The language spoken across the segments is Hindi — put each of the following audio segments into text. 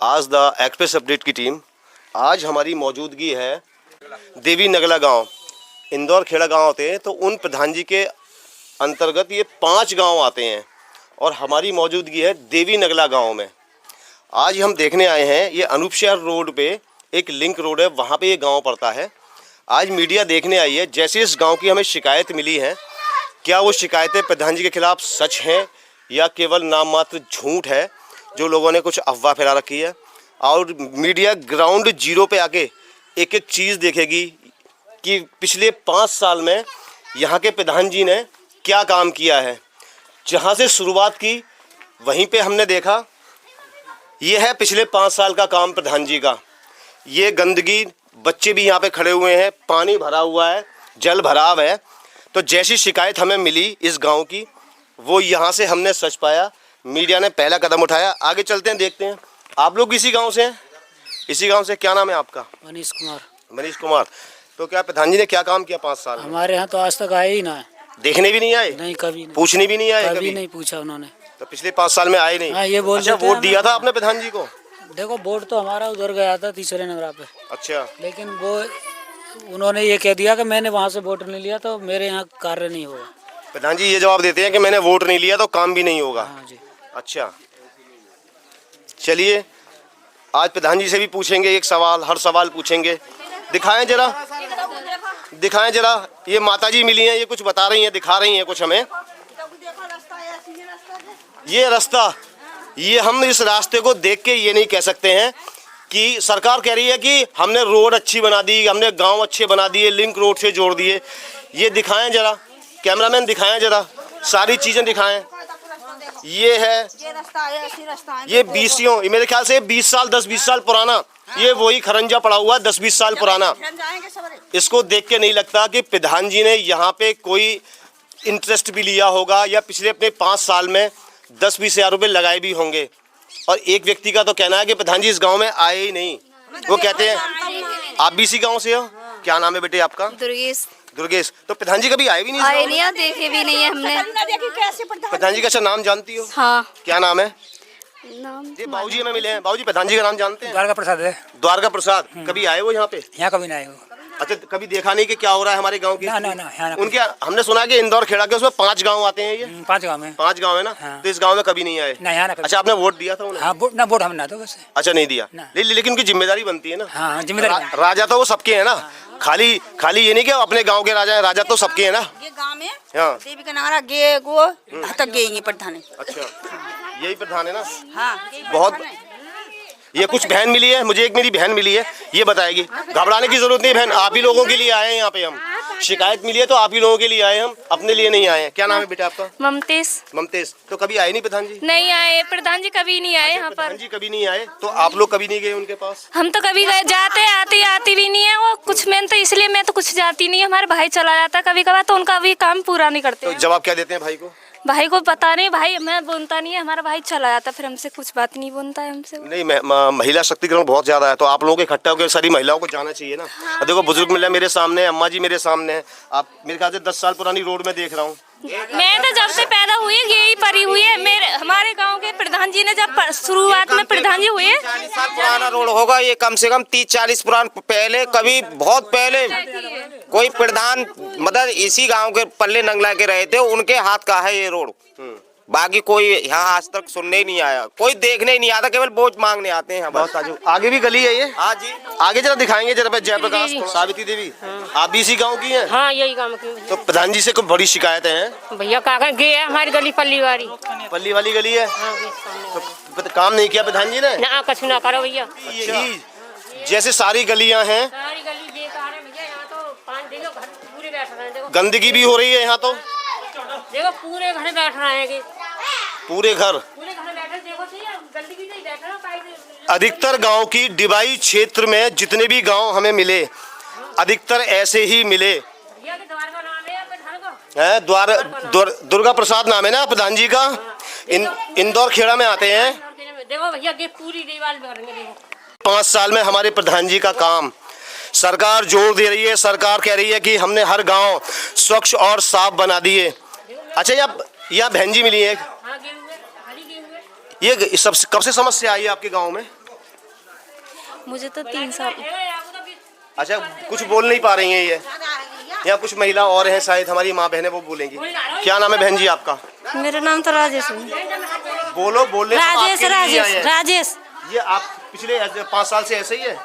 आज द एक्सप्रेस अपडेट की टीम आज हमारी मौजूदगी है देवी नगला गांव, इंदौर खेड़ा गांव होते हैं तो उन प्रधान जी के अंतर्गत ये 5 गांव आते हैं और हमारी मौजूदगी है देवी नगला गांव में। आज हम देखने आए हैं ये अनूप शहर रोड पे एक लिंक रोड है, वहाँ पे ये गांव पड़ता है। आज मीडिया देखने आई है। जैसे इस गांव की हमें शिकायत मिली है, क्या वो शिकायतें प्रधान जी के खिलाफ सच हैं या केवल नाम मात्र झूठ है जो लोगों ने कुछ अफवाह फैला रखी है। और मीडिया ग्राउंड जीरो पे आके एक एक चीज़ देखेगी कि पिछले 5 साल में यहाँ के प्रधान जी ने क्या काम किया है। जहाँ से शुरुआत की वहीं पे हमने देखा ये है पिछले 5 साल का काम प्रधान जी का। ये गंदगी, बच्चे भी यहाँ पे खड़े हुए हैं, पानी भरा हुआ है, जल भराव है। तो जैसी शिकायत हमें मिली इस गांव की, वो यहाँ से हमने सच पाया। मीडिया ने पहला कदम उठाया। आगे चलते हैं, देखते हैं। आप लोग इसी गांव से हैं? इसी गांव से। क्या नाम है आपका? मनीष कुमार। मनीष कुमार। तो क्या प्रधान जी ने क्या काम किया 5 साल में? हमारे यहाँ तो आज तक आए ही ना। देखने भी नहीं आए? नहीं, कभी नहीं। पूछने भी नहीं आए? कभी नहीं पूछा उन्होंने। तो पिछले 5 साल में आए नहीं? हाँ, ये बोल अच्छा, वोट दिया था आपने प्रधान जी को? देखो, वोट तो हमारा उधर गया था तीसरे नगरा पे। अच्छा। लेकिन वो उन्होंने ये कह दिया कि मैंने वहाँ से वोट नहीं लिया तो मेरे यहाँ कार्य नहीं होगा। प्रधान जी ये जवाब देते हैं कि मैंने वोट नहीं लिया तो काम भी नहीं होगा। हाँ जी। अच्छा, चलिए आज प्रधान जी से भी पूछेंगे एक सवाल, हर सवाल पूछेंगे। दिखाएं जरा, दिखाएं जरा। ये माता जी मिली हैं, ये कुछ बता रही हैं, दिखा रही हैं कुछ हमें। ये रास्ता, ये हम इस रास्ते को देख के ये नहीं कह सकते हैं कि सरकार कह रही है कि हमने रोड अच्छी बना दी, हमने गांव अच्छे बना दिए, लिंक रोड से जोड़ दिए। ये दिखाएं जरा, कैमरामैन दिखाएं जरा, सारी चीजें दिखाएं। ये है, ये 20 मेरे ख्याल से 20 साल 10-20 साल पुराना ये वही खरंजा पड़ा हुआ है, 10-20 साल पुराना। इसको देख के नहीं लगता कि प्रधान जी ने यहाँ पे कोई इंटरेस्ट भी लिया होगा या पिछले अपने 5 साल में 10-20 हज़ार रुपये लगाए भी होंगे। और एक व्यक्ति का तो कहना है कि प्रधान जी इस गांव में आए ही नहीं। वो कहते हैं आप भी इसी गांव से हो? क्या नाम है बेटे आपका? दुर्गेश। दुर्गेश। तो प्रधान जी कभी आए भी नहीं? आए नहीं, देखे भी नहीं है हमने। प्रधान जी का अच्छा नाम जानती हो? हाँ। क्या नाम है? नाम ये बाबूजी हमें मिले हैं। बाबूजी प्रधान जी का नाम जानते हैं? द्वारका प्रसाद है। द्वारका प्रसाद। कभी आए वो यहाँ पे? यहाँ कभी नहीं आए हो। अच्छा, कभी देखा नहीं कि क्या हो रहा है हमारे गांव की? ना। उनके हमने सुना कि इंदौर खेड़ा के उसमें 5 गांव आते हैं। ये 5 गाँव में। 5 गांव है ना? हाँ। तो इस गांव में कभी नहीं आए? नहीं, यहाँ अच्छा, आपने वोट दिया था उन्हें? हाँ, वोट हम ना तो बस। अच्छा, नहीं दिया। लेकिन उनकी जिम्मेदारी बनती है ना। हाँ, जिम्मेदारी। राजा तो वो सबके है ना। खाली ये नहीं कि अपने गांव के राजा है, राजा तो सबके है ना। ये गांव में हाँ। देवी का नारा गे गो तक गए प्रधान। अच्छा, यही प्रधान है ना। हाँ, बहुत। ये कुछ बहन मिली है मुझे, एक मेरी बहन मिली है, ये बताएगी। घबराने की जरूरत नहीं बहन, आप ही लोगों के लिए आए हैं यहाँ पे। हम शिकायत मिली है तो आप ही लोगों के लिए आए, हम अपने लिए नहीं आए हैं। क्या नाम है बेटा आपका? ममतेश। ममतेश। तो कभी आए नहीं प्रधान जी? नहीं आए, प्रधान जी कभी नहीं आए यहाँ पर। प्रधान जी कभी नहीं आए, तो आप लोग कभी नहीं गए उनके पास? हम तो कभी गए, जाते आती भी नहीं है वो कुछ। मैं तो इसलिए मैं तो कुछ जाती नहीं, हमारा भाई चला जाता कभी कभार, तो उनका भी काम पूरा नहीं करते। तो जवाब क्या देते हैं भाई को? भाई को पता नहीं, भाई मैं बोलता नहीं है, हमारा भाई चला जाता, फिर हमसे कुछ बात नहीं बोलता है हमसे। नहीं, महिला शक्तिकरण बहुत ज्यादा है, तो आप लोगों के इकट्ठा होकर सारी महिलाओं को जाना चाहिए ना। हाँ, देखो बुजुर्ग मिला मेरे सामने, अम्मा जी मेरे सामने है। आप मेरे ख्याल से 10 साल पुरानी रोड में देख रहा हूँ। मैं तो जब से पैदा हुई यही परी हुई है। मेरे हमारे गांव के प्रधान जी ने जब शुरुआत में प्रधान जी हुए, 40 साल पुराना रोड होगा ये, कम से कम 30-40 पुराना। पहले कभी बहुत पहले कोई प्रधान मतलब इसी गांव के पल्ले नंगला के रहे थे, उनके हाथ का है ये रोड। बाकी कोई यहाँ आज तक सुनने ही नहीं आया, कोई देखने ही नहीं आता, केवल वोट मांगने आते हैं। बस आगे भी गली है ये? हाँ जी। आगे जरा दिखाएंगे जरा। जयप्रकाश सावित्री देवी। आप भी इसी गांव की हैं? हाँ, यही गाँव की। तो प्रधान जी से कोई बड़ी शिकायतें हैं? भैया कागज गए है हमारी गली पल्ली वाली गली है। तो काम नहीं किया प्रधान जी ने? ना, कुछ ना करो भैया। यही जैसे सारी गलियां हैं, सारी गली बेकार है भैया। यहाँ तो 5 दिन घर पूरे बैठ रहे हैं। देखो गंदगी भी हो रही है यहाँ। तो देखो पूरे घर बैठ रहे हैं, पूरे घर बैठे। देखो गंदगी नहीं बैठ रहे। अधिकतर गांव की डिबाई क्षेत्र में जितने भी गांव हमें मिले, अधिकतर ऐसे ही मिले। दुर्गा प्रसाद नाम है ना प्रधान जी का। इंदौर खेड़ा में आते हैं। देखो भैया पूरी दीवार में 5 साल में हमारे प्रधान जी का काम सरकार जोर दे रही है। सरकार कह रही है कि हमने हर गांव स्वच्छ और साफ बना दिए। अच्छा, यह बहन जी मिली है। ये सब कब से समस्या आई है आपके गांव में? मुझे तो 3 साल। अच्छा, कुछ बोल नहीं पा रही हैं ये? यहाँ कुछ महिला और हैं, शायद हमारी माँ बहनें, वो बोलेंगी। क्या नाम है बहन जी आपका? मेरा नाम तो राजेश है। बोलो, बोलने तो राजेश आपके लिए ही आए राजेश हैं। राजेश। ये आप पिछले 5 साल से ऐसे ही है?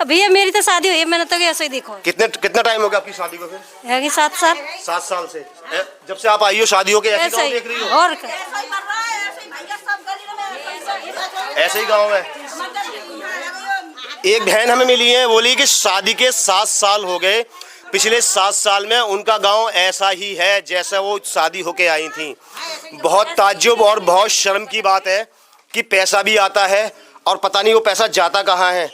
भैया मेरी तो शादी हुई है, मैंने तो ऐसे ही देखो कितना टाइम हो गया आपकी शादी को फिर? है कि 7 साल। 7 साल से जब से आप आई हो शादी हो के ऐसे गाँव देख रही हो? और ऐसे ही गाँव है। एक बहन हमें मिली है, बोली कि शादी के 7 साल हो गए, पिछले 7 साल में उनका गांव ऐसा ही है जैसा वो शादी होके आई थी। बहुत ताज्जुब और बहुत शर्म की बात है कि पैसा भी आता है और पता नहीं वो पैसा जाता कहाँ है,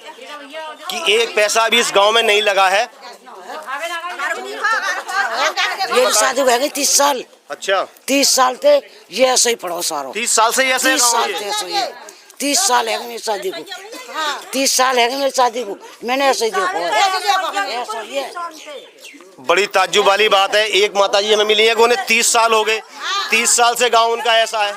कि एक पैसा भी इस गांव में नहीं लगा है। मेरी शादी हो गई 30 साल। अच्छा, 30 साल थे ये ऐसे ही पड़ो सारो। 30 साल से ही ऐसे 30 साल थे ऐसे ही। 30 साल है मेरी शादी को। 30 साल है मेरी शादी को, मैंने ऐसे ही देखो ऐसा ही है। बड़ी ताज्जुब वाली बात है। एक माता जी हमें मिली है कि उन्हें 30 साल हो गए, 30 साल से गांव उनका ऐसा है।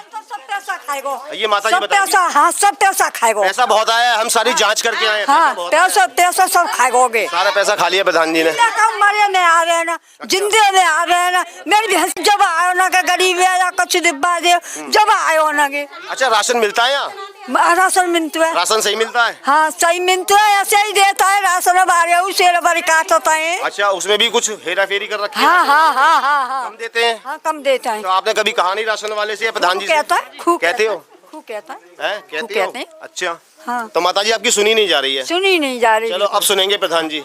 ये माता जी बताइए। हाँ, सब पैसा खाएगो। पैसा बहुत आया है, हम सारी जांच करके आए हैं। हाँ, पैसा सब खाएगोगे। सारा पैसा खा लिया प्रधान जी ने। मरे में आ रहे हैं ना, जिंदे में आ रहे हैं ना। मेरी बहन जब आयो ना के गरीब है या कुछ डिब्बा दे, जब आयो ना के। अच्छा, राशन मिलता है यहाँ? राशन मिलता है। राशन सही मिलता है? हाँ, सही मिलता है, ऐसे ही देता है राशन। बारे उसे बड़ी काटता है। अच्छा, उसमें भी कुछ हेरा फेरी कर रखी है? हाँ हाँ हाँ हाँ हाँ, कम देते हैं? हाँ, कम देता है। तो आपने कभी कहा नहीं राशन वाले से या प्रधान जी से? कहता है, खूब कहते हो? खूब कहता है। कहते हो? कहते हैं। अच्छा, हाँ, तो माता जी आपकी सुनी नहीं जा रही है? सुनी नहीं जा रही। चलो अब सुनेंगे प्रधान जी,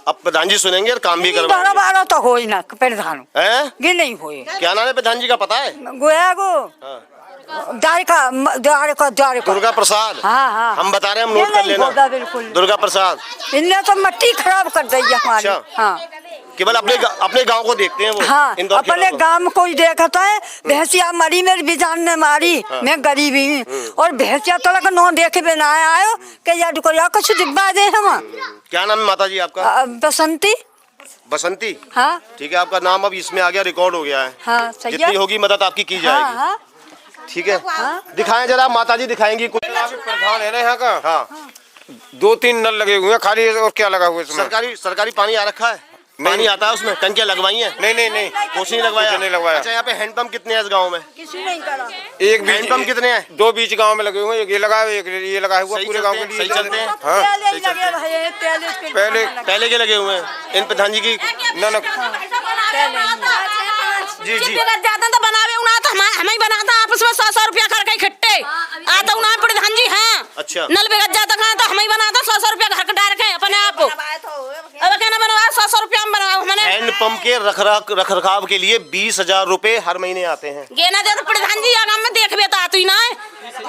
अब प्रधान जी सुनेंगे और काम भी करवाएंगे। 12 तो हो ही ना प्रधान, हैं? ये नहीं हुए। क्या नाम है प्रधान जी का, पता है? गोया गो हाँ। द्वारिका दुर्गा प्रसाद। हाँ हाँ, हम बता रहे हैं, हम ये नोट कर नहीं लेना। होगा बिल्कुल। दुर्गा प्रसाद इनने तो मिट्टी खराब कर दी है हमारी। अच्छा। हाँ केवल अपने गांव को देखते हैं वो। हाँ, इंदौर अपने खेलों को। गांव को ही देखता है। भैंसिया मरी, मेरी बिजान ने मारी। मैं गरीबी हूँ और भैंसिया तो लगा नो देखे बिना आयो कि यार को कुछ डिब्बा दे हम। क्या नाम है माता जी आपका? बसंती। बसंती। हाँ ठीक है, आपका नाम अब इसमें आ गया, रिकॉर्ड हो गया है। हाँ, सही जितनी है। होगी मदद आपकी की हाँ जाएगी। हाँ, ठीक है, दिखाएं जरा, माता जी दिखाएंगी कुछ। प्रधान है ना यहाँ का। हाँ, 2-3 नल लगे हुए हैं खाली, और क्या लगा हुआ है इसमें? सरकारी पानी आ रखा है? पानी आता है उसमें? टंकियां लगवाई हैं? नहीं कुछ नहीं लगवाया। कुछ नहीं लगवाया। अच्छा, यहाँ पे हैंडपंप कितने हैं इस गांव में? किसी नहीं करा। एक बीच हैंडपंप कितने हैं? 2 बीच गांव में लगे हुए हैं, एक ये लगा है, एक ये लगा हुआ सही पूरे गांव के चलते हैं, लिए। सही चलते हैं। हाँ, पहले ही लगे भाई, पहले के लगे हुए हैं इन प्रधान जी की? ना जी जी। जाता तो बनावे उना तो हमें बनाता आपस में 100 रुपया खर के खट्टे आता उना प्रधान जी। हाँ, अच्छा, नल बेगत जाता कहाँ तो हमें बनाता 100 रुपया घर के डाल के अपने आप को। अब कहना बनवा 100 रुपया में बनवाओ मैंने। हैंडपंप के रखरखाव के लिए 20,000 रुपए हर महीने आते हैं। गेना दे तो प्रधान जी या गांव में देखबे तो आतु ही ना है।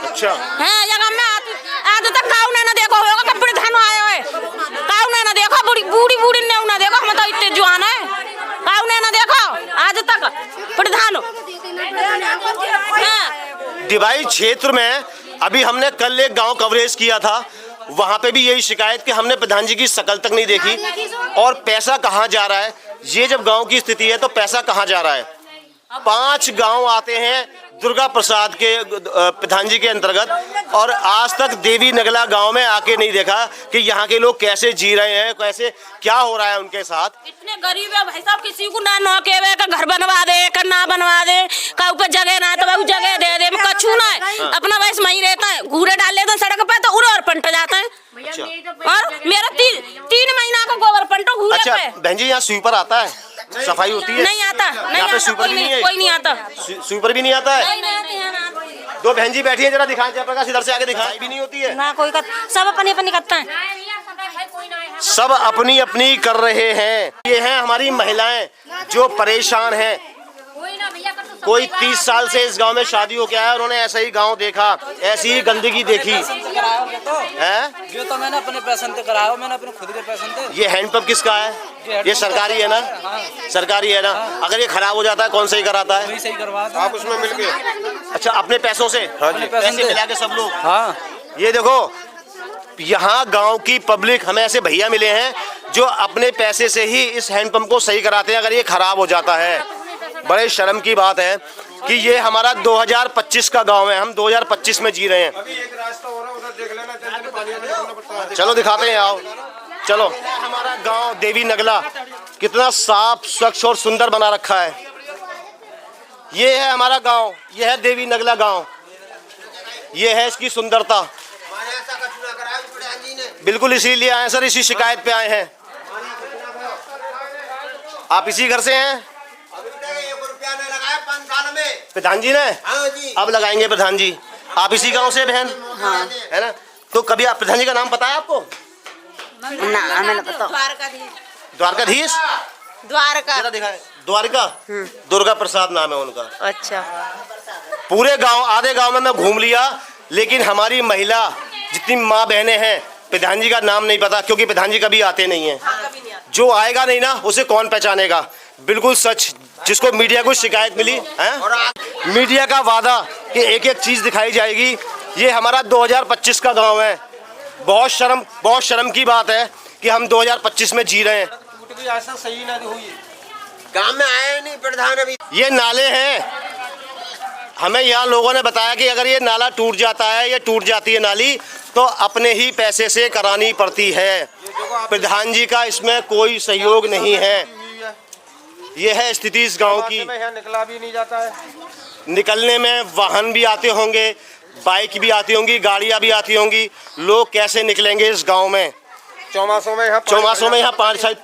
अच्छा, हाँ, या गांव में आते तक काऊ ना देखो होगा कि प्रधान आयो है। काऊ ना देखो, बूढ़ी ने ना देखो, हम तो इतने जवान है। काऊ ना देखो आज तक प्रधान। हाँ, डिवाइस क्षेत्र में अभी हमने कल एक गांव कवरेज किया था, वहां पे भी यही शिकायत कि हमने प्रधान जी की शक्ल तक नहीं देखी और पैसा कहां जा रहा है। ये जब गांव की स्थिति है तो पैसा कहां जा रहा है। 5 गांव आते हैं दुर्गा प्रसाद के प्रधान जी के अंतर्गत और आज तक देवी नगला गांव में आके नहीं देखा कि यहाँ के लोग कैसे जी रहे हैं, कैसे क्या हो रहा है उनके साथ। इतने गरीब है भाई साहब, किसी को ना नौकेवे का घर बनवा दे, का ना बनवा दे, का ऊपर जगह ना तो वो जगह दे दे, कछू ना है। अपना वैसे वहीं रहता है, घूरे डाल लेते सड़क पे तो उड़ और पंट जाता है। और मेरा 3 महीना का गोबर पंटो घूरे अच्छा पे। बहन जी, यहाँ स्वीपर आता है, सफाई होती है? नहीं आता, यहाँ पे स्वीपर भी नहीं है? कोई नहीं आता। स्वीपर भी नहीं आता है? नहीं आते हैं ना। 2 बहन जी बैठी है, जरा दिखाएं जयप्रकाश, इधर से आगे दिखाई भी नहीं होती है। ना कोई सब अपनी अपनी करता है। सब अपनी अपनी कर रहे हैं। ये हैं हमारी महिलाएं जो परेशान हैं। कोई 30 साल से इस गांव में शादी हो गया है, उन्होंने ऐसा ही गांव देखा, ऐसी ही गंदगी देखी है। जो तो मैंने अपने पैसे से कराया, मैंने अपने खुद के पैसे से। ये हैंडपंप किसका है? ये सरकारी है ना? सरकारी है ना? अगर ये खराब हो जाता है कौन सही कराता है? सही करवाता आप उसमें मिल गए। अच्छा, अपने पैसों से? हाँ जी, पैसे मिला के सब लोग? हाँ, ये देखो, यहाँ गांव की पब्लिक, हमें ऐसे भैया मिले हैं जो अपने पैसे से ही इस हैंडपंप को सही कराते हैं अगर ये खराब हो जाता है। बड़े शर्म की बात है कि ये हमारा 2025 का गांव है, हम 2025 में जी रहे हैं। चलो दिखाते हैं, आओ चलो। हमारा गांव देवी नगला कितना साफ स्वच्छ और सुंदर बना रखा है। ये है हमारा गांव, ये है देवी नगला गांव, ये है इसकी सुंदरता। बिल्कुल इसीलिए आए सर, इसी शिकायत पे आए हैं। आप इसी घर से हैं? प्रधान जी ने अब लगाएंगे। प्रधान जी आप इसी गांव से बहन? हाँ। है ना? तो कभी आप प्रधान जी का नाम पता है आपको? ना हमें पता। द्वारकाधीश? द्वारका। जरा दिखाएं। द्वारका? दुर्गा प्रसाद नाम है उनका। अच्छा। पूरे गांव, आधे गांव में मैं घूम लिया, लेकिन हमारी महिला जितनी माँ बहनें हैं, प्रधान जी का नाम नहीं पता, क्योंकि प्रधान जी कभी आते नहीं हैं। जो आएगा नहीं ना, उसे कौन पहचानेगा? बिल्कुल सच, जिसको मीडिया को शिकायत मिली है, मीडिया का वादा कि एक एक चीज दिखाई जाएगी। ये हमारा 2025 का गांव है। बहुत शर्म की बात है कि हम 2025 में जी रहे हैं। गांव में आए नहीं प्रधान अभी। ये नाले हैं, हमें यहाँ लोगों ने बताया कि अगर ये नाला टूट जाता है, ये टूट जाती है नाली, तो अपने ही पैसे से करानी पड़ती है। प्रधान जी का इसमें कोई सहयोग नहीं है। ये है स्थिति इस गांव की। निकला भी नहीं जाता है। निकलने में वाहन भी आते होंगे, बाइक भी आती होंगी, गाड़ियां भी आती होंगी। लोग कैसे निकलेंगे इस गांव में? चौमासों में यहाँ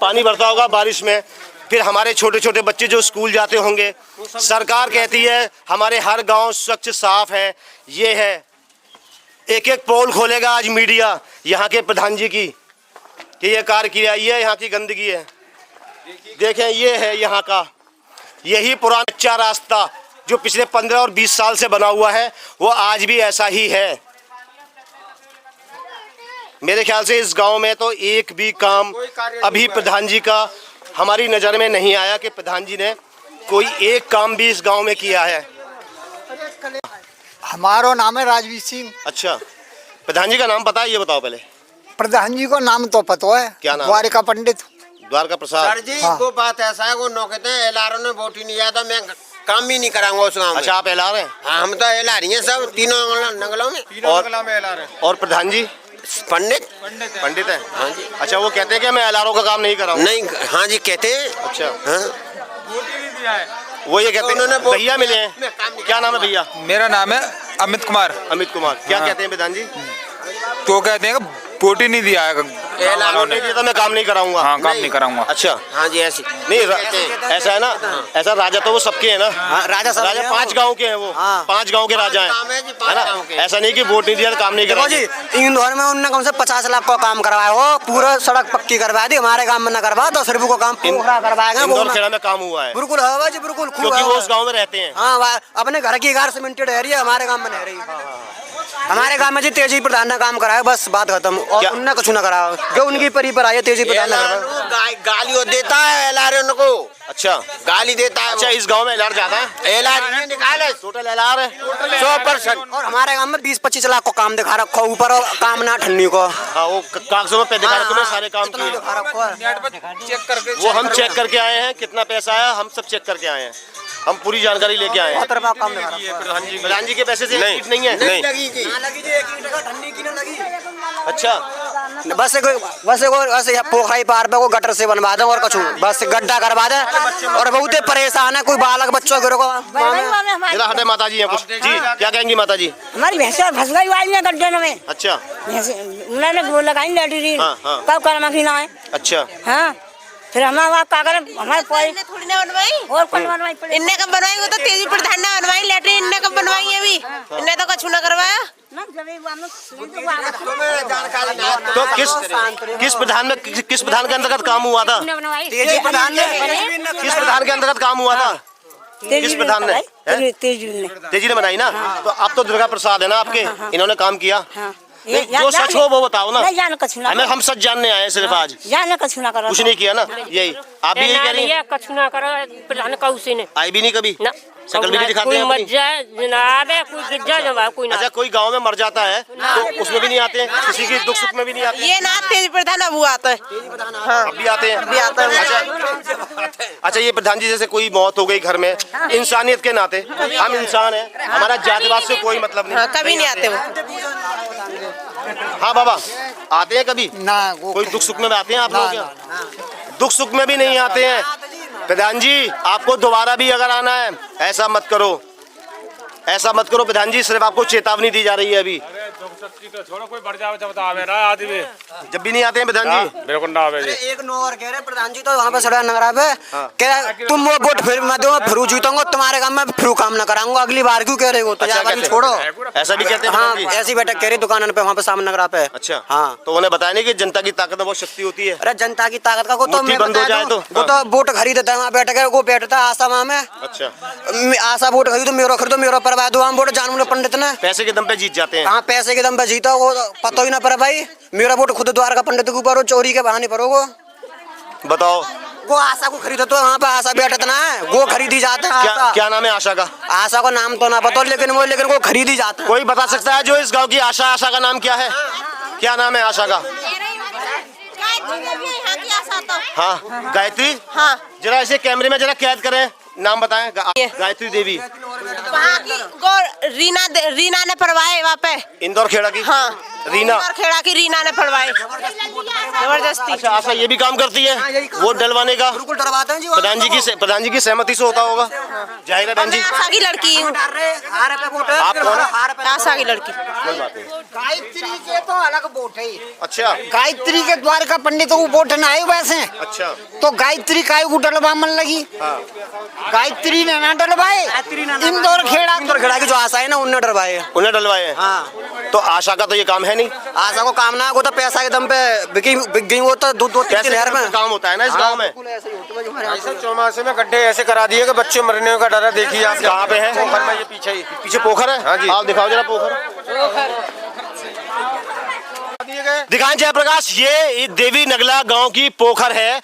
पानी भरता होगा बारिश में। फिर हमारे छोटे छोटे बच्चे जो स्कूल जाते होंगे। सरकार कहती है हमारे हर गांव स्वच्छ साफ है। ये है, एक एक पोल खोलेगा आज मीडिया यहाँ के प्रधान जी की कि ये कार्य किया, ये यहाँ की गंदगी है। देखें, ये है यहाँ का, यही पुराना कच्चा रास्ता जो पिछले 15 और 20 साल से बना हुआ है, वो आज भी ऐसा ही है। मेरे ख्याल से इस गांव में तो एक भी काम अभी प्रधान जी का हमारी नज़र में नहीं आया कि प्रधान जी ने कोई एक काम भी इस गांव में किया है। हमारा नाम है राजवीर सिंह। अच्छा, प्रधान जी का नाम पता है? ये बताओ पहले। प्रधान जी को नाम तो पता है। क्या नाम? द्वारिका पंडित। द्वारका प्रसाद। सर जी वो बात ऐसा है, वो कहते हैं एलआरओ ने वोट ही नहीं दिया था, मैं काम भी नहीं कराऊंगा उस गाँव में। अच्छा, आप एलआर हैं? हाँ, हम तो एलआर ही हैं सब, तीनों नगलों में। और प्रधान जी पंडित है? हाँ जी। अच्छा, वो कहते हैं कि मैं एलआरओ का काम नहीं कराऊंगा। नहीं, हाँ जी कहते हैं। अच्छा, हाँ। वो ये कहते हैं भैया मिले हैं। क्या नाम है भैया? मेरा नाम है अमित कुमार। अमित कुमार। क्या कहते हैं प्रधान जी? तो कहते हैं वोट ही नहीं दिया है, एलआरओ ने दिया था, मैं काम नहीं कराऊंगा। हाँ, काम नहीं कराऊंगा। अच्छा, हाँ जी ऐसी नहीं ऐसा है ना, ऐसा राजा तो वो सबके है ना। राजा 5 गांव के हैं वो। 5 गांव के राजा हैं, है ना? ऐसा नहीं कि वोट नहीं दिया तो काम नहीं करा। जी इंदौर में उनने कम से 50 लाख का काम करवाया हो, पूरा सड़क पक्की करवा दी। हमारे गांव में न करवा, 10 रुपये को काम पूरा करवाएगा। इंदौर खेड़ा में काम हुआ है। बिल्कुल हवा जी, बिल्कुल, क्योंकि वो उस गांव में रहते हैं। हाँ, अपने घर की घर सीमेंटेड एरिया हमारे गांव में रह रही है। हमारे गांव में जी तेजी प्रधान ने काम कराया, बस बात खत्म। और उनने कुछ न करा, जो उनकी परी पर आई तेजी प्रधान ने गाली देता है एलआर उनको। अच्छा, गाली देता है। अच्छा, इस गांव में एलआर ज्यादा है? एलआर निकाले, टोटल एलआर है 100%। और हमारे गांव में 20-25 लाख को काम दिखा रखो ऊपर, और काम ना ठन्नी को। हाँ, वो कागजों में दिखा रखो, सारे काम किए। चेक करके वो हम चेक करके आए हैं, कितना पैसा आया हम सब चेक करके आए हैं। हम पूरी जानकारी लेके आए हैं। प्रधान जी के पैसे से नहीं है? नहीं लगी जी। अच्छा, बस पोखराई पार पे को गटर से बनवा दे, और कुछ बस गड्ढा करवा दे। और बहुत परेशान है, कोई बालक बच्चों को। हटे माता जी है कुछ जी, क्या कहेंगी माता जी? हमारी भैंसा फंस गई वाली में गड्ढे में। अच्छा, उन्होंने वो लगाई लैटरीन। हाँ। कब करना की ना है। अच्छा, हाँ, फिर हमारे का करें, हमारे थोड़ी ना बनवाई, और कौन बनवाई पड़े? इनने कब बनवाई? वो तो तेजी प्रधान ने बनवाई लेटरिन, इनने कब बनवाई है अभी? इनने तो कुछ ना करवाया। तो किस प्रधान के अंतर्गत काम हुआ था? तेजी प्रधान ने। किस प्रधान के अंतर्गत काम हुआ था? किस प्रधान ने? तेजी ने तेजी ने बनाई ना। तो अब तो दुर्गा प्रसाद है ना आपके, इन्होंने काम किया। जो सच हो वो बताओ ना। नहीं जाने कछु ना हमें हम सच जानने आए हैं सिर्फ आज। जाने कछु ना करो। कुछ नहीं किया ना, यही आप भी यही कह रही हैं? कछु ना करो प्रधान का उसी ने आई भी नहीं कभी ना शकल भी नहीं दिखाते हैं अपनी? जाए जनाब है कोई गिर जाए जवाब कोई ना। अच्छा, कोई गांव में मर जाता है तो उसमें भी नहीं आते हैं, किसी की दुख सुख में भी नहीं आते? ये ना तेज प्रधान अब वो आता है। हाँ अब भी आते हैं? अभी आता है। अच्छा, ये प्रधान जी जैसे कोई मौत हो गई घर में, इंसानियत के नाते हम इंसान हैं, हमारा जातिवाद से कोई मतलब नहीं। हाँ, कभी नहीं आते वो। हाँ बाबा, आते हैं कभी? ना कोई दुख सुख में आते हैं आप लोग? दुख सुख में भी नहीं आते हैं। प्रधान जी, आपको दोबारा भी अगर आना है ऐसा मत करो, ऐसा मत करो प्रधान जी, सिर्फ आपको चेतावनी दी जा रही है अभी। छोड़ो कोई बढ़ जावे जब आवे ना आदमी जब भी नहीं आते हैं प्रधान जी? बिल्कुल ना आवे जी। एक नो और कह रहे प्रधान जी तो वहाँ पे सड़ा नगरा पे क्या तुम वो वोट फिर मैं दूंगा फिर जीतूंगा तुम्हारे काम में फिर काम ना कराऊंगा अगली बार क्यों कह रहे हो? तो अच्छा, यार छोड़ो। ऐसा भी कहते हैं हाँ, प्रधान जी? ऐसी बैठक कह रही दुकान पे वहाँ पे सामने नगरा पे। अच्छा, हाँ, तो उन्हें बताया नहीं कि जनता की ताकत में बहुत शक्ति होती है? अरे जनता की ताकत का को तो मुट्ठी मैं बंद हो बता जाए दूं, तो? वो तो वोट खरीदता है वहाँ बैठ के, वो बैठता है आशा वहाँ में। अच्छा, आशा वोट खरीदो मेरो खरीदो मेरो परवा दो हम वोट जानू पंडित ने पैसे के दम पे जीत जाते हैं? हाँ, पैसे के दम पे जीता वो पता ही ना पड़ा भाई। मेरा वोट खुद द्वार का पंडित के ऊपर हो, चोरी के बहाने पर हो। बताओ, वो आशा को खरीदो तो वहाँ पे आशा बैठत ना है, वो खरीदी जाते हैं। क्या क्या नाम है आशा का? आशा का नाम तो ना पता लेकिन वो खरीदी जाते हैं। कोई बता सकता है जो इस गांव की आशा? आशा का नाम क्या है? क्या नाम है आशा का? हाँ, गायत्री। हाँ, जरा ऐसे कैमरे में जरा कैद करें, नाम बताएं। गायत्री देवी। वहाँ की रीना ने पढ़वाए वहाँ पे, इंदौर खेड़ा की? हाँ, रीना इंदौर खेड़ा की रीना ने पढ़वाए जबरदस्ती। अच्छा, आशा ये भी काम करती है वोट डलवाने का? बिल्कुल डरवाते हैं जी। प्रधान जी की सहमति से होता होगा जाहिर है। बहन जी, आशा की लड़की हूँ। आप कौन है? आशा की लड़की। कोई बात नहीं। गायत्री के तो अलग वोट है। अच्छा, गायत्री के द्वार का पंडित को वोट ना आए वैसे। अच्छा, तो गायत्री काय को डलवा मन लगी? गायत्री ने ना डलवाए, इंदौर खेड़ा की जो आशा है ना उन्हें डरवाए, उन्हें डलवाए हैं। हाँ, तो आशा का तो ये काम है नहीं। आशा को काम ना वो तो पैसा के दम पे बिक गई वो तो दो पैसे हजार में काम होता है ना इस गांव में। ऐसे चौमासे में गड्ढे ऐसे करा दिए कि बच्चे मरने का डर है। देखिए आप कहाँ पे है? पोखर में, ये पीछे ही। पीछे पोखर है? हाँ जी। आप दिखाओ जरा पोखर। दिखाएं जयप्रकाश, ये देवी नगला गांव की पोखर है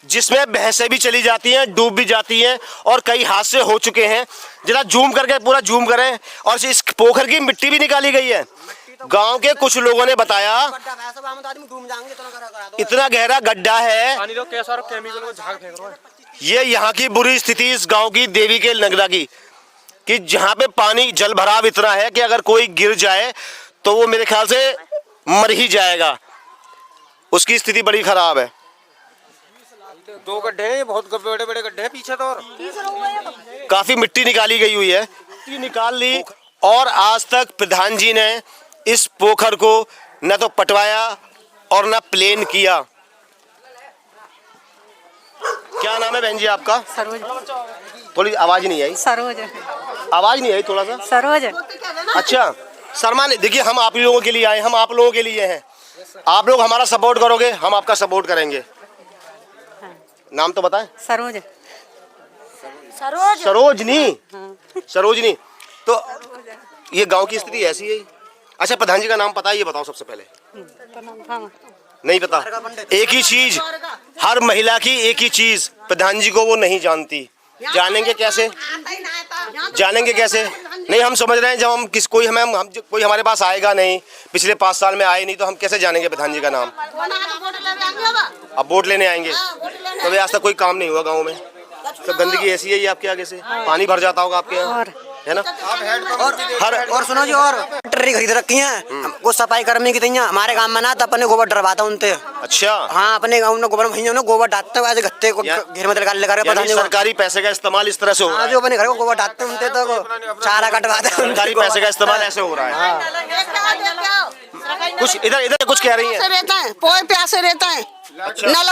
जिसमें भैंसें भी चली जाती हैं, डूब भी जाती हैं और कई हादसे हो चुके हैं। जरा जूम करके पूरा जूम करें। और इस पोखर की मिट्टी भी निकाली गई है। गांव के कुछ लोगों ने बताया इतना गहरा गड्ढा है। ये यहाँ की बुरी स्थिति इस गांव की देवी के नगला की, कि जहाँ पे पानी जल भराव इतना है कि अगर कोई गिर जाए तो वो मेरे ख्याल से मर ही जाएगा। उसकी स्थिति बड़ी खराब है। दो गड्ढे हैं, बहुत बड़े बड़े गड्ढे हैं पीछे तो। और काफी मिट्टी निकाली गई हुई है, मिट्टी निकाल ली और आज तक प्रधान जी ने इस पोखर को न तो पटवाया और न प्लेन किया। क्या नाम है बहन जी आपका? सरोज। थोड़ी आवाज नहीं आई। सरोज। आवाज नहीं आई थोड़ा सा। सरोज। अच्छा, शर्मा ने, देखिए हम आप लोगों के लिए आए, हम आप लोगों के लिए हैं। आप लोग हमारा सपोर्ट करोगे, हम आपका सपोर्ट करेंगे। नाम तो बताएं। सरोज। सरोजनी। सरोजनी। तो ये गांव की स्थिति ऐसी है। अच्छा, प्रधान जी का नाम पता है? ये बताओ सबसे पहले। नहीं पता? एक ही चीज, हर महिला की एक ही चीज, प्रधान जी को वो नहीं जानती। जानेंगे कैसे? जानेंगे कैसे? नहीं, हम समझ रहे हैं जब हम कोई हमारे पास आएगा नहीं, पिछले 5 साल में आए नहीं, तो हम कैसे जानेंगे प्रधान जी का नाम? अब वोट लेने आएंगे तो आज तक कोई काम नहीं हुआ गाँव में। तो गंदगी ऐसी है ये आपके आगे से, पानी भर जाता होगा आपके यहाँ, है ना? और सुनो जी, और ट्री खरीद रखी है वो सफाई कर्मी की तैयार हमारे गांव में ना तो अपने गोबर डरवाता उनसे। अच्छा, हाँ, अपने गांव में गोबर भैया ने गोबर डालते हुए गत्ते को घेर में लगा सरकारी पैसे का इस्तेमाल इस तरह से हो रहा है। जो अपने घर को गोबर डालते उनसे तो चारा कटवाते। सरकारी पैसे का इस्तेमाल ऐसे हो रहा है। कुछ इधर कुछ कह रही है। रहता है पोए प्यासे रहता है। अच्छा। नल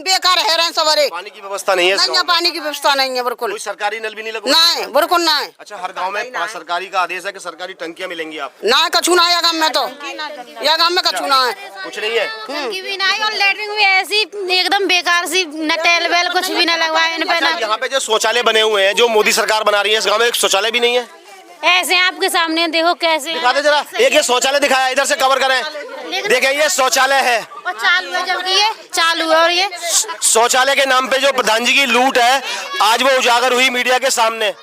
बेकार है रहे सवरे। पानी की व्यवस्था नहीं है? नहीं, पानी की व्यवस्था नहीं है बिल्कुल। कोई सरकारी नल भी नहीं लगा? नहीं, बिल्कुल नहीं। अच्छा, हर गांव में सरकारी का आदेश है कि सरकारी टंकियां मिलेंगी आपको? ना कछु ना है गाँव में, तो यह गाँव में कछु ना है, कुछ नहीं है। टंकी भी नहीं और लेटरिन भी ऐसी एकदम बेकार सी, न टेल वेल कुछ भी न लगवाए इन पे। यहाँ पे जो शौचालय बने हुए हैं जो मोदी सरकार बना रही है, इस गाँव में एक शौचालय भी नहीं है? ऐसे आपके सामने देखो कैसे दिखा दे जरा, एक ये शौचालय दिखाया, इधर से कवर करें। देखिए ये शौचालय है, और चालू है, जबकि ये चालू है। और ये शौचालय के नाम पे जो प्रधान जी की लूट है आज वो उजागर हुई मीडिया के सामने।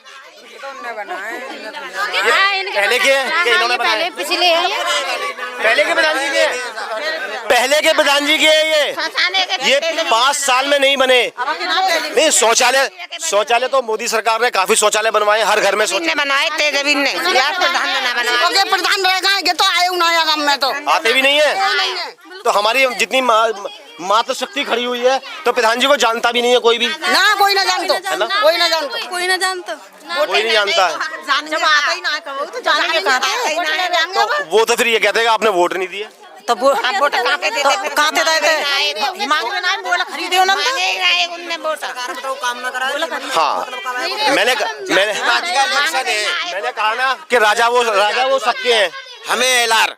पहले के हैं कि इन्होंने बनाए? पिछले है ये। पहले के प्रधान जी के, पहले के प्रधान जी के ये 5 साल में नहीं बने। नहीं शौचालय तो मोदी सरकार ने काफी शौचालय बनवाए, हर घर में शौचालय बनाए तेजवीर ने, प्रधान रहेगा तो आए उनाया गाँव में तो आते भी नहीं है। तो हमारी जितनी मातृ शक्ति खड़ी हुई है तो प्रधान जी को जानता भी नहीं है कोई भी ना, कोई ना जानतो, कोई ना जानतो, कोई ना जानता, कोई नहीं जानता है। जब आता ही ना कहो तो जानेंगे कहाँ? तो वो तो फिर ये कहते हैं कि आपने वोट नहीं दिया। तो वो वोट कहाँ पे देते? मांग में ना बोला खरीदे हो ना, उनने वोट काम ना करा। हाँ मैंने कहा ना कि राजा वो सबके हैं। हमें एलार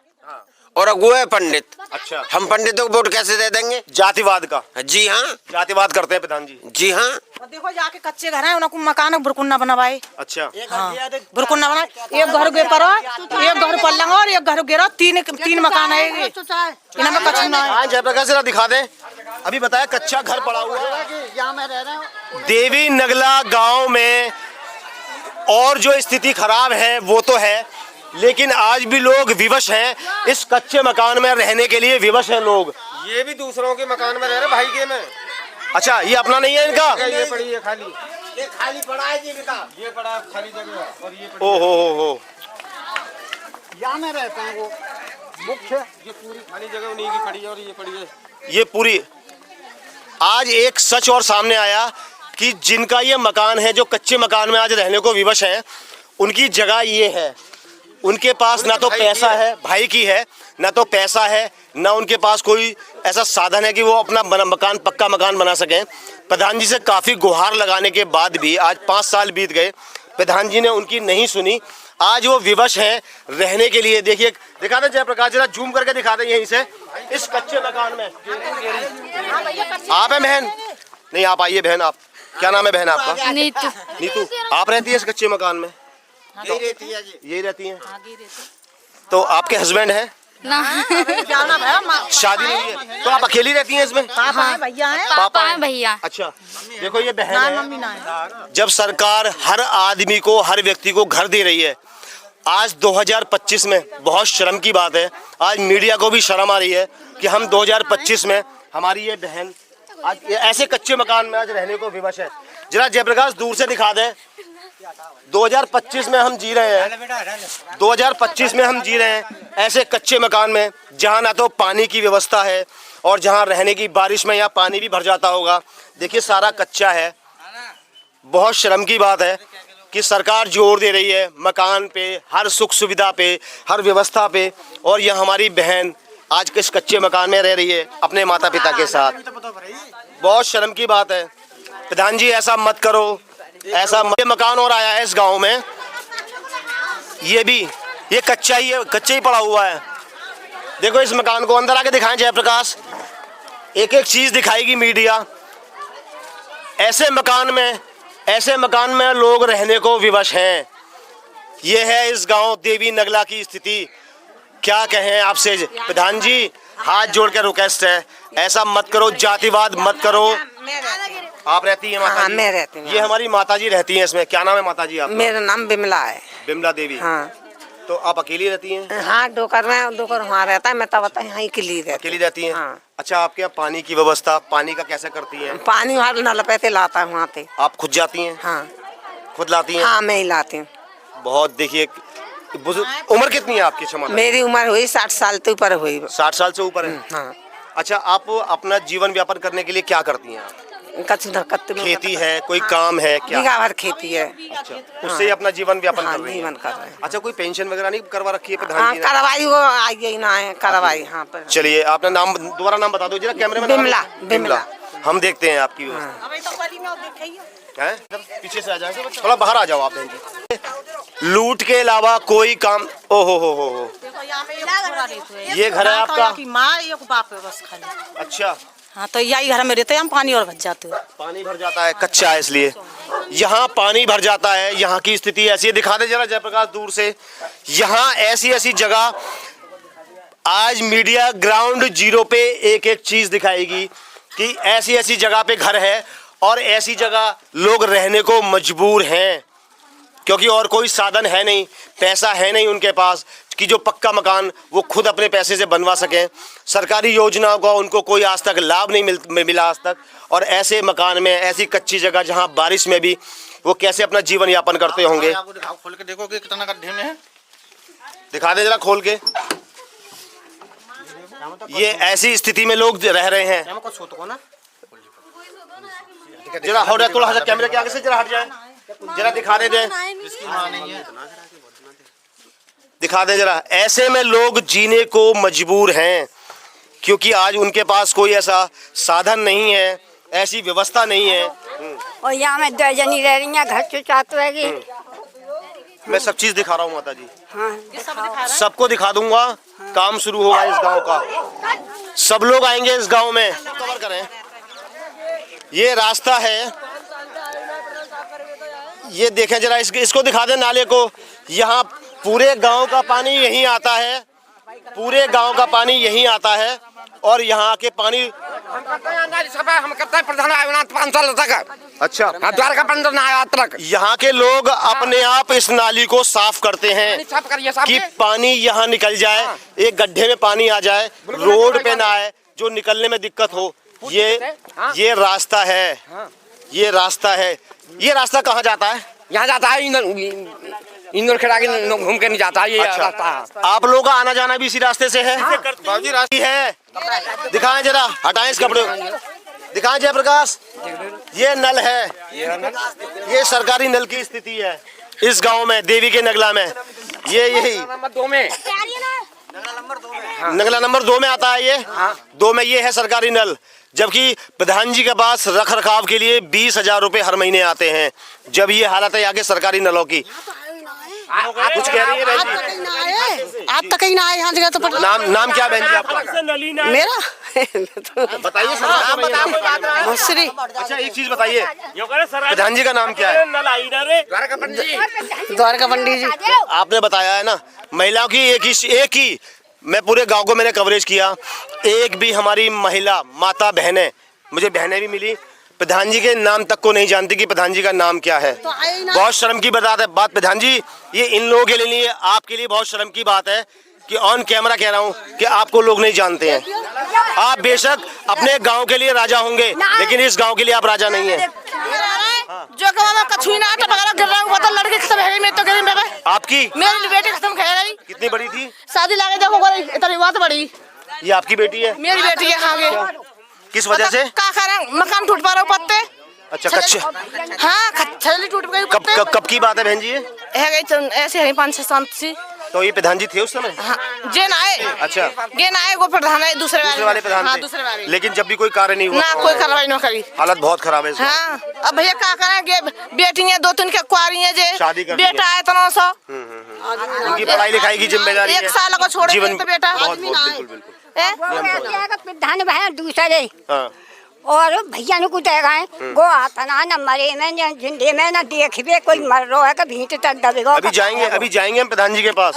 और अगुए पंडित। अच्छा, हम पंडितों को वोट कैसे दे देंगे? जातिवाद का? जी हाँ, जातिवाद करते हैं प्रधान जी। जी हाँ। देखो जाके कच्चे घर है, उनको मकान बुरकुन्ना बनवाए। अच्छा, हाँ, बुरकुन्ना बनाए, एक घर गे पर एक घर पल्लंग और एक घर गिरा, तीन मकान है इनमें कच्चा ना है। हाँ जयप्रकाश जरा दिखा दे। अभी बताया कच्चा घर पड़ा हुआ है देवी नगला गांव में, और जो स्थिति खराब है वो तो है, लेकिन आज भी लोग विवश हैं इस कच्चे मकान में रहने के लिए, विवश हैं लोग। ये भी दूसरों के मकान में रह रहे भाई के में। अच्छा, ये अपना नहीं है इनका? ये पड़ी है खाली, ये खाली पड़ा है जी इनका, ये पड़ा खाली जगह और ये ओ हो यहाँ में रहते हैं वो मुख्य। ये पूरी खाली जगह उन्हीं की पड़ी है और ये पड़ी है। ये पूरी। आज एक सच और सामने आया कि जिनका ये मकान है, जो कच्चे मकान में आज रहने को विवश हैं, उनकी जगह ये है। उनके पास ना तो पैसा है, भाई की है, ना तो पैसा है, ना उनके पास कोई ऐसा साधन है कि वो अपना मकान, पक्का मकान बना सकें। प्रधान जी से काफ़ी गुहार लगाने के बाद भी आज 5 साल बीत गए, प्रधान जी ने उनकी नहीं सुनी। आज वो विवश हैं रहने के लिए। देखिए, दिखा दे जयप्रकाश, जरा जूम करके दिखा दे यहीं से, इस कच्चे मकान में। आप हैं बहन? नहीं, आप आइए बहन। आप क्या नाम है बहन आपका? नीतू। नीतू, आप रहती है इस कच्चे मकान में? यही रहती है जी। यही रहती हैं? तो आपके हस्बैंड हैं? शादी नहीं है तो आप अकेली रहती हैं इसमें? पापा है, भैया है, पापा है, भैया। अच्छा, देखो ये बहन है। जब सरकार हर आदमी को, हर व्यक्ति को घर दे रही है, आज 2025 में बहुत शर्म की बात है, आज मीडिया को भी शर्म आ रही है कि हम 2025 में हमारी ये बहन आज ऐसे कच्चे मकान में आज रहने को विवश है। जरा जयप्रकाश दूर से दिखा दे। 2025 में हम जी रहे हैं, 2025 में हम जी रहे हैं ऐसे कच्चे मकान में, जहां ना तो पानी की व्यवस्था है और जहां रहने की, बारिश में यहाँ पानी भी भर जाता होगा। देखिए सारा कच्चा है। बहुत शर्म की बात है कि सरकार जोर दे रही है मकान पे, हर सुख सुविधा पे, हर व्यवस्था पे, और यह हमारी बहन आज किस कच्चे मकान में रह रही है अपने माता पिता के साथ। बहुत शर्म की बात है। प्रधान जी ऐसा मत करो, ऐसा मकान और आया है इस गांव में, ये कच्चा ही है, कच्चा ही पड़ा हुआ है। देखो इस मकान को, अंदर आके दिखाएं जयप्रकाश, एक एक चीज दिखाएगी मीडिया। ऐसे मकान में लोग रहने को विवश हैं। ये है इस गांव देवी नगला की स्थिति। क्या कहें आपसे प्रधान जी, हाथ जोड़ के रिक्वेस्ट है, ऐसा मत करो, जातिवाद मत करो। आप रहती हैं माता? हाँ, जी? मैं रहती हूँ। ये हमारी माता जी रहती हैं इसमें। क्या नाम है माता जी आपका? मेरा नाम बिमला है। बिमला देवी। हाँ। तो आप अकेली रहती हैं? हाँ, डोकर वहाँ रहता है, मैं तब यहाँ अकेली रहती हैं? हाँ। अच्छा, आपके यहाँ पानी की व्यवस्था, पानी का कैसे करती हैं? पानी वहाँ नल पे लाता है वहाँ पे। आप खुद जाती हैं? हाँ। खुद लाती हैं? हाँ, मैं ही लाती हूँ। बहुत, देखिए उम्र कितनी है आपकी? क्षमा, मेरी उम्र हुई 60 साल से ऊपर हुई। 60 साल से ऊपर है? हाँ। अच्छा, आप अपना जीवन व्यापन करने के लिए क्या करती हैं आप? खेती है, कोई काम है क्या? बीघा भर खेती है। अच्छा, उससे ही अपना जीवन व्यापन कर रही हैं? जीवन कर रहे हैं। अच्छा, कोई पेंशन वगैरह नहीं करवा रखी है प्रधान जी ने? करवाई वो आई ना है, करवाई। हाँ। चलिए, आपने नाम दोबारा नाम बता दो जरा कैमरे में। बिमला। हम देखते हैं आपकी हैं? पीछे से आ जाए, थोड़ा बाहर आ जाओ आप बहन जी। लूट के अलावा कोई काम। ओ हो। ये घर है आपका? माँ एक बाप है बस खाली। अच्छा, हाँ तो यही घर में रहते हैं हम, पानी और भर जाते हैं। पानी भर जाता है, कच्चा है इसलिए यहाँ पानी भर जाता है। यहाँ की स्थिति ऐसी है, दिखा दे जरा जयप्रकाश दूर से। यहाँ ऐसी ऐसी जगह आज मीडिया ग्राउंड जीरो पे एक एक चीज दिखाएगी कि ऐसी ऐसी जगह पे घर है और ऐसी जगह लोग रहने को मजबूर हैं, क्योंकि और कोई साधन है नहीं, पैसा है नहीं उनके पास कि जो पक्का मकान वो खुद अपने पैसे से बनवा सकें। सरकारी योजनाओं का उनको कोई आज तक लाभ नहीं मिला आज तक। और ऐसे मकान में, ऐसी कच्ची जगह जहां बारिश में भी वो कैसे अपना जीवन यापन करते होंगे। खोल के देखो कि कितना गड्ढे में है, दिखा दे जरा खोल के। ये ऐसी स्थिति में लोग रह रहे हैं। जरा हो रहा, थोड़ा कैमरे के आगे से जरा हट जाए, जरा दिखा दे दिखा दे जरा। ऐसे में लोग जीने को मजबूर हैं, क्योंकि आज उनके पास कोई ऐसा साधन नहीं है, ऐसी व्यवस्था नहीं है। और यहाँ में 2 जनी रह रही हैं, घर चुचात रहेगी। मैं सब चीज दिखा रहा हूँ माता जी, हाँ सबको दिखा दूंगा। काम शुरू होगा इस गांव का, सब लोग आएंगे इस गांव में। कवर करें, ये रास्ता है, ये देखें जरा, इसको दिखा दें नाले को। यहाँ पूरे गांव का पानी यहीं आता है, पूरे गांव का पानी यहीं आता है। और यहाँ के पानी हम करते हैं प्रधान 5 साल तक। अच्छा, द्वारका बंदर तक यहाँ के लोग अपने आप इस नाली को साफ करते हैं कि पानी यहाँ निकल जाए, एक गड्ढे में पानी आ जाए, रोड पे ना आए, जो निकलने में दिक्कत हो। ये रास्ता है, ये रास्ता है। ये रास्ता कहाँ जाता है? यहाँ जाता है इंदौर खेड़ा के घूम के नहीं जाता है। ये रास्ता है। आप लोगों का आना जाना भी इसी रास्ते से है? है। दिखाएं जरा, हटाएं इस कपड़े, दिखाएं जयप्रकाश। ये नल है, ये सरकारी नल की स्थिति है इस गांव में, देवी के नगला में। ये यही नंबर 2 में, नगला नंबर 2 में आता है। ये 2 में ये है सरकारी नल, जबकि प्रधान जी के पास रख रखाव के लिए 20,000 रुपए हर महीने आते हैं। जब ये हालत है यहाँ के सरकारी नलों की। कुछ कह रही है बहन जी? आप तक कहीं ना आए यहाँ जगह तो। नाम क्या बहन जी आपका? मेरा बताइए सर। मुश्री। अच्छा एक चीज बताइए, प्रधान जी का नाम क्या है? द्वारका पंडित जी। आपने बताया है ना, महिलाओं की एक ही मैं पूरे गांव को मैंने कवरेज किया, एक भी हमारी महिला माता बहनें, मुझे बहनें भी मिली, प्रधान जी के नाम तक को नहीं जानती कि प्रधान जी का नाम क्या है। बहुत शर्म की बात प्रधान जी, ये इन लोगों के लिए, आपके लिए बहुत शर्म की बात है कि ऑन कैमरा कह रहा हूँ कि आपको लोग नहीं जानते हैं। आप बेशक अपने गांव के लिए राजा होंगे, लेकिन इस गांव के लिए आप राजा नहीं है। जो कछुई ना तो गिर रहा हूँ, लड़की खत्म है मैं तो गरीब है। आपकी मेरी बेटी खत्म है गई। कितनी बड़ी थी? शादी लागे देखो इतनी बात बड़ी। ये आपकी बेटी है? मेरी बेटी है। हाँ, किस वजह से? क्या करें, मकान टूट पा रहा हूँ पत्ते। अच्छा, कच्चे। हाँ, छली टूट गई। कब की बात है बहन जी? ऐसे है 5-6 साल से। तो ये प्रधान जी थे उस समय? हाँ, जेन आए। अच्छा, जेन आए वो प्रधान है, दूसरे वाले प्रधान हाँ, थे। दूसरे वाले। लेकिन जब भी कोई कार्य नहीं हुआ ना, कोई कार्रवाई नहीं करी। हालत बहुत खराब है। हाँ, अब भैया क्या करेंगे, बेटी है 2-3 के कुआरी है, जे शादी कर बेटा है इतना सा। उनकी पढ़ाई लिखाई की जिम्मेदारी है। 1 साल को छोड़ जीवन तो बेटा बिल्कुल। प्रधान भाई दूसरे और भैया ने कुछ गए गो आता ना मरे में जिंदे में ना देखबे कोई मर रहा है कि भींट तक दबेगा। अभी जाएंगे हम प्रधान जी के पास।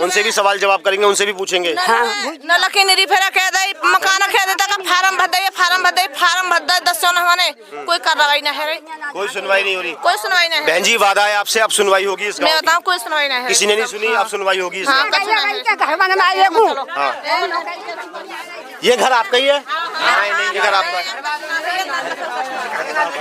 उनसे भी सवाल जवाब करेंगे, उनसे भी पूछेंगे। न लकी निरी फेरा कह दे, मकान कह देता का फार्म भर दे, फार्म भर दे 10 जन हमारे, कोई कार्रवाई ना है, कोई सुनवाई नहीं हो रही। कोई सुनवाई नहीं है। बहन जी वादा है आपसे, अब सुनवाई होगी इस गाँव मैं बताऊं, कोई सुनवाई नहीं है। किसी ने नहीं सुनी, अब सुनवाई होगी इस गाँव की। ये घर आपका ही है? नहीं, ये घर आपका।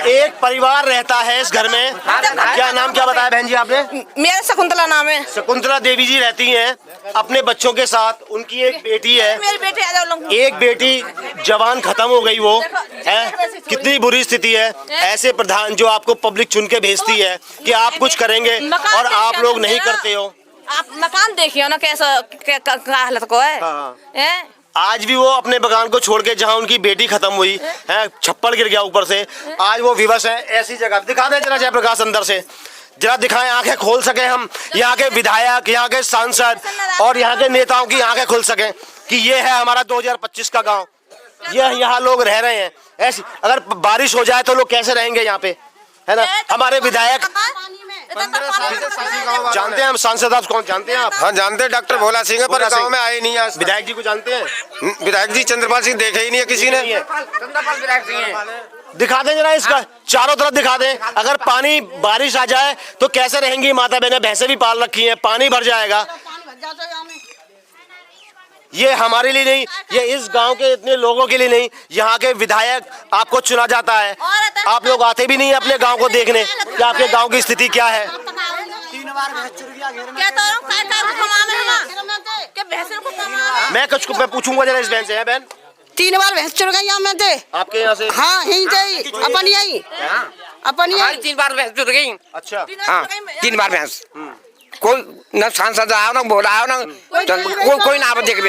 एक परिवार रहता है इस घर में। क्या नाम क्या बताया बहन जी आपने? मेरा शकुंतला नाम है। शकुंतला देवी जी रहती हैं अपने बच्चों के साथ। उनकी एक बेटी है, मेरी बेटी आ जाओ। एक बेटी जवान खत्म हो गई, वो है। कितनी बुरी स्थिति है। ऐसे प्रधान जो आपको पब्लिक चुन के भेजती है कि आप कुछ करेंगे और आप लोग नहीं करते हो। आप मकान देखिए ना कैसा हालत को है। आज भी वो अपने मकान को छोड़ के, जहाँ उनकी बेटी खत्म हुई है, छप्पड़ गिर गया ऊपर से, आज वो विवश है। ऐसी जगह दिखा दे जरा जयप्रकाश, अंदर से जरा दिखाएं, आंखें खोल सके हम, यहाँ के विधायक, यहाँ के सांसद और यहाँ के नेताओं की आंखें खुल सकें कि ये है हमारा 2025 का गांव। ये यहाँ लोग रह रहे हैं। ऐसी अगर बारिश हो जाए तो लोग कैसे रहेंगे यहाँ पे, है ना। हमारे विधायक जानते हैं, हम सांसद आप कौन जानते हैं आप? हाँ जानते हैं, डॉक्टर भोला सिंह है, पर गाँव में आए नहीं आज। विधायक जी को जानते हैं? विधायक जी चंद्रपाल सिंह देखे ही नहीं है किसी ने। दिखा दें जरा इसका, चारों तरफ दिखा दें। अगर पानी बारिश आ जाए तो कैसे रहेंगी माता बहनें, भैंसे भी पाल रखी हैं, पानी भर जाएगा। ये हमारे लिए नहीं, ये इस गांव के इतने लोगों के लिए नहीं। यहाँ के विधायक आपको चुना जाता है, आप लोग आते भी नहीं अपने गांव को देखने कि आपके गांव की स्थिति क्या है। मैं पूछूंगा जरा इस बहन से। है बहन, 3 बार भैंस चुर गई यहाँ में दे आपके यहाँ से? हाँ यहीं से अपन यहीं अपन यहीं 3 बार भैंस चुर गई। अच्छा हाँ 3 बार भैंस। कोई न सांसद आओ ना बोला आओ ना, कोई ना देखे।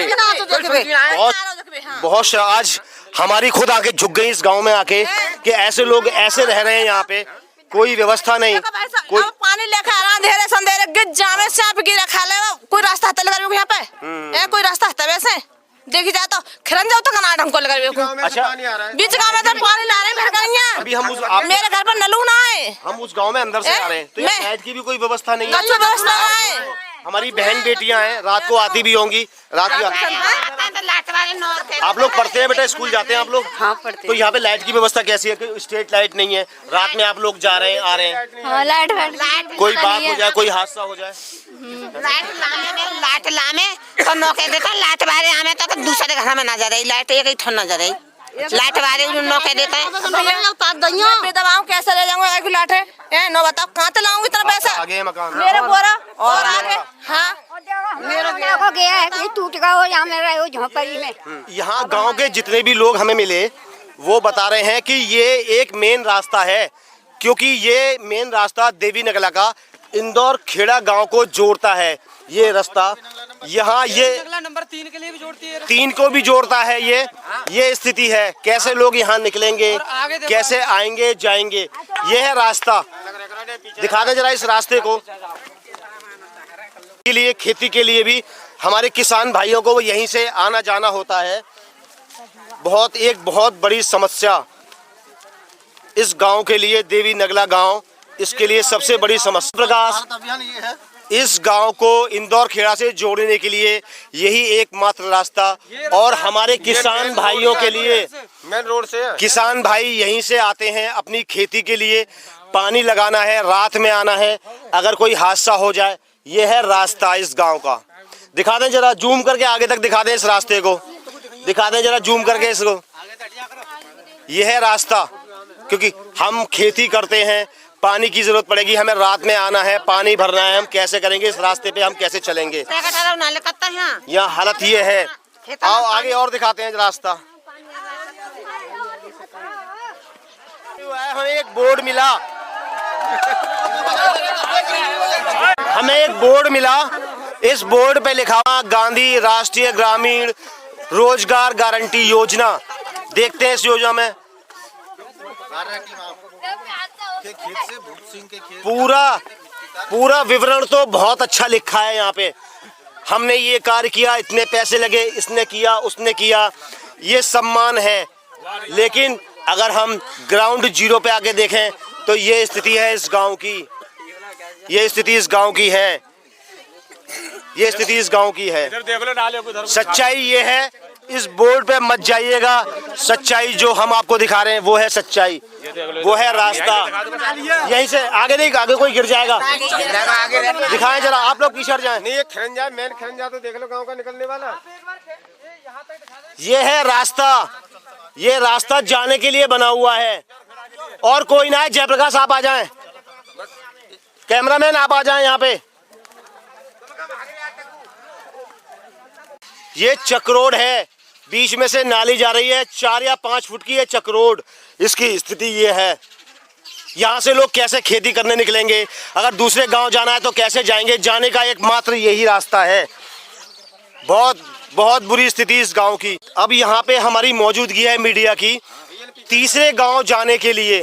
बहुत आज हमारी खुद आंखें झुक गई इस गांव में आके कि ऐसे लोग ऐसे रह रहे हैं यहाँ पे, कोई व्यवस्था नहीं। कोई पानी लेकर आ रहा धेरे संधेरे गिर जामे से आप गिरा खा ले, कोई रास्ता हत्या लगा यहाँ पे कोई रास्ता हत्या वैसे देखी जाए तो खिरन जाओ तो कना ढंग को लगा। अच्छा बीच गांव में तो पानी ला रहे हैं। अभी हम मेरे घर पर नलू ना है, हम उस गांव में अंदर से आ रहे हैं तो लाइट की भी कोई व्यवस्था नहीं है। व्यवस्था है। हमारी बहन बेटियां हैं, रात को आती भी होंगी। रात की आप लोग पढ़ते हैं बेटा, स्कूल जाते हैं आप लोग? हाँ पढ़ते हैं। तो यहाँ पे लाइट की व्यवस्था कैसी है? कि स्ट्रीट लाइट नहीं है, रात में आप लोग जा रहे हैं आ रहे हैं। हाँ, लाइट कोई बात हो जाए, कोई हादसा हो जाए, लाइट लामे तो नौके देता लाइट बारे आमे तो दूसरे घर में ना जा रही लाइट, एक ही ठन ना जा रही लाइट बारे नौके देता है। दबाओ कैसे ले जाऊंगा, एक लाइट है नो बताओ कहाँ से लाऊंगी इतना पैसा? आगे मकान मेरे बोरा और आगे हाँ मेरा गया है कि टूट गया हो यहाँ में रहे हो झोपड़ी में। यहाँ गांव के जितने भी लोग हमें मिले वो बता रहे हैं कि ये एक मेन रास्ता है, क्योंकि ये मेन रास्ता देवी नगला का इंदौर खेड़ा गांव को जोड़ता है। ये रास्ता यहाँ ये नंबर 3 के लिए भी जोड़ती है, 3 को भी जोड़ता है। ये स्थिति है, कैसे लोग यहाँ निकलेंगे, कैसे आएंगे जाएंगे। ये है रास्ता, दिखा दे जरा इस रास्ते को। के लिए खेती के लिए भी हमारे किसान भाइयों को यहीं से आना जाना होता है। एक बहुत बड़ी समस्या इस गांव के लिए, देवी नगला गांव इसके लिए सबसे बड़ी समस्या। प्रकाश इस गांव को इंदौर खेड़ा से जोड़ने के लिए यही एकमात्र रास्ता, और हमारे किसान भाइयों के लिए मेन रोड से किसान भाई यहीं से आते हैं अपनी खेती के लिए, पानी लगाना है, रात में आना है, अगर कोई हादसा हो जाए। ये है रास्ता इस गांव का। दिखा दें जरा, जूम करके आगे तक दिखा दें इस रास्ते को, दिखा दें जरा जूम करके इसको। ये है रास्ता, क्योंकि हम खेती करते हैं, पानी की जरूरत पड़ेगी, हमें रात में आना है, पानी भरना है, हम कैसे करेंगे? इस रास्ते पे हम कैसे चलेंगे? यहाँ हालत ये है। आओ आगे और दिखाते हैं रास्ता। हमें एक बोर्ड मिला, इस बोर्ड पे लिखा हुआ गांधी राष्ट्रीय ग्रामीण रोजगार गारंटी योजना। देखते हैं इस योजना में पूरा विवरण तो बहुत अच्छा लिखा है। यहाँ पे हमने ये कार्य किया, इतने पैसे लगे, इसने किया, उसने किया, ये सम्मान है। लेकिन अगर हम ग्राउंड जीरो पे आके देखें तो ये स्थिति है इस गांव की, ये स्थिति इस गांव की है, ये स्थिति इस गांव की है। सच्चाई ये है, इस बोर्ड पे मत जाइएगा, सच्चाई जो हम आपको दिखा रहे हैं वो है सच्चाई, वो है रास्ता। यहीं से आगे नहीं, आगे कोई गिर जाएगा। दिखाएं जरा, आप लोग पीछे जाएं। नहीं, ये खरंजा मेन खरंजा तो देख लो गांव का निकलने वाला। ये है रास्ता, ये रास्ता जाने के लिए बना हुआ है, और कोई ना है। जयप्रकाश आप आ जाएं, कैमरामैन आप आ जाएं यहाँ पे। ये चक्रोड है, बीच में से नाली जा रही है, 4 या 5 फुट की है चक्रोड। इसकी स्थिति ये है। यहाँ से लोग कैसे खेती करने निकलेंगे? अगर दूसरे गांव जाना है तो कैसे जाएंगे? जाने का एकमात्र यही रास्ता है। बहुत बुरी स्थिति इस गांव की। अब यहाँ पे हमारी मौजूदगी है मीडिया की। तीसरे गांव जाने के लिए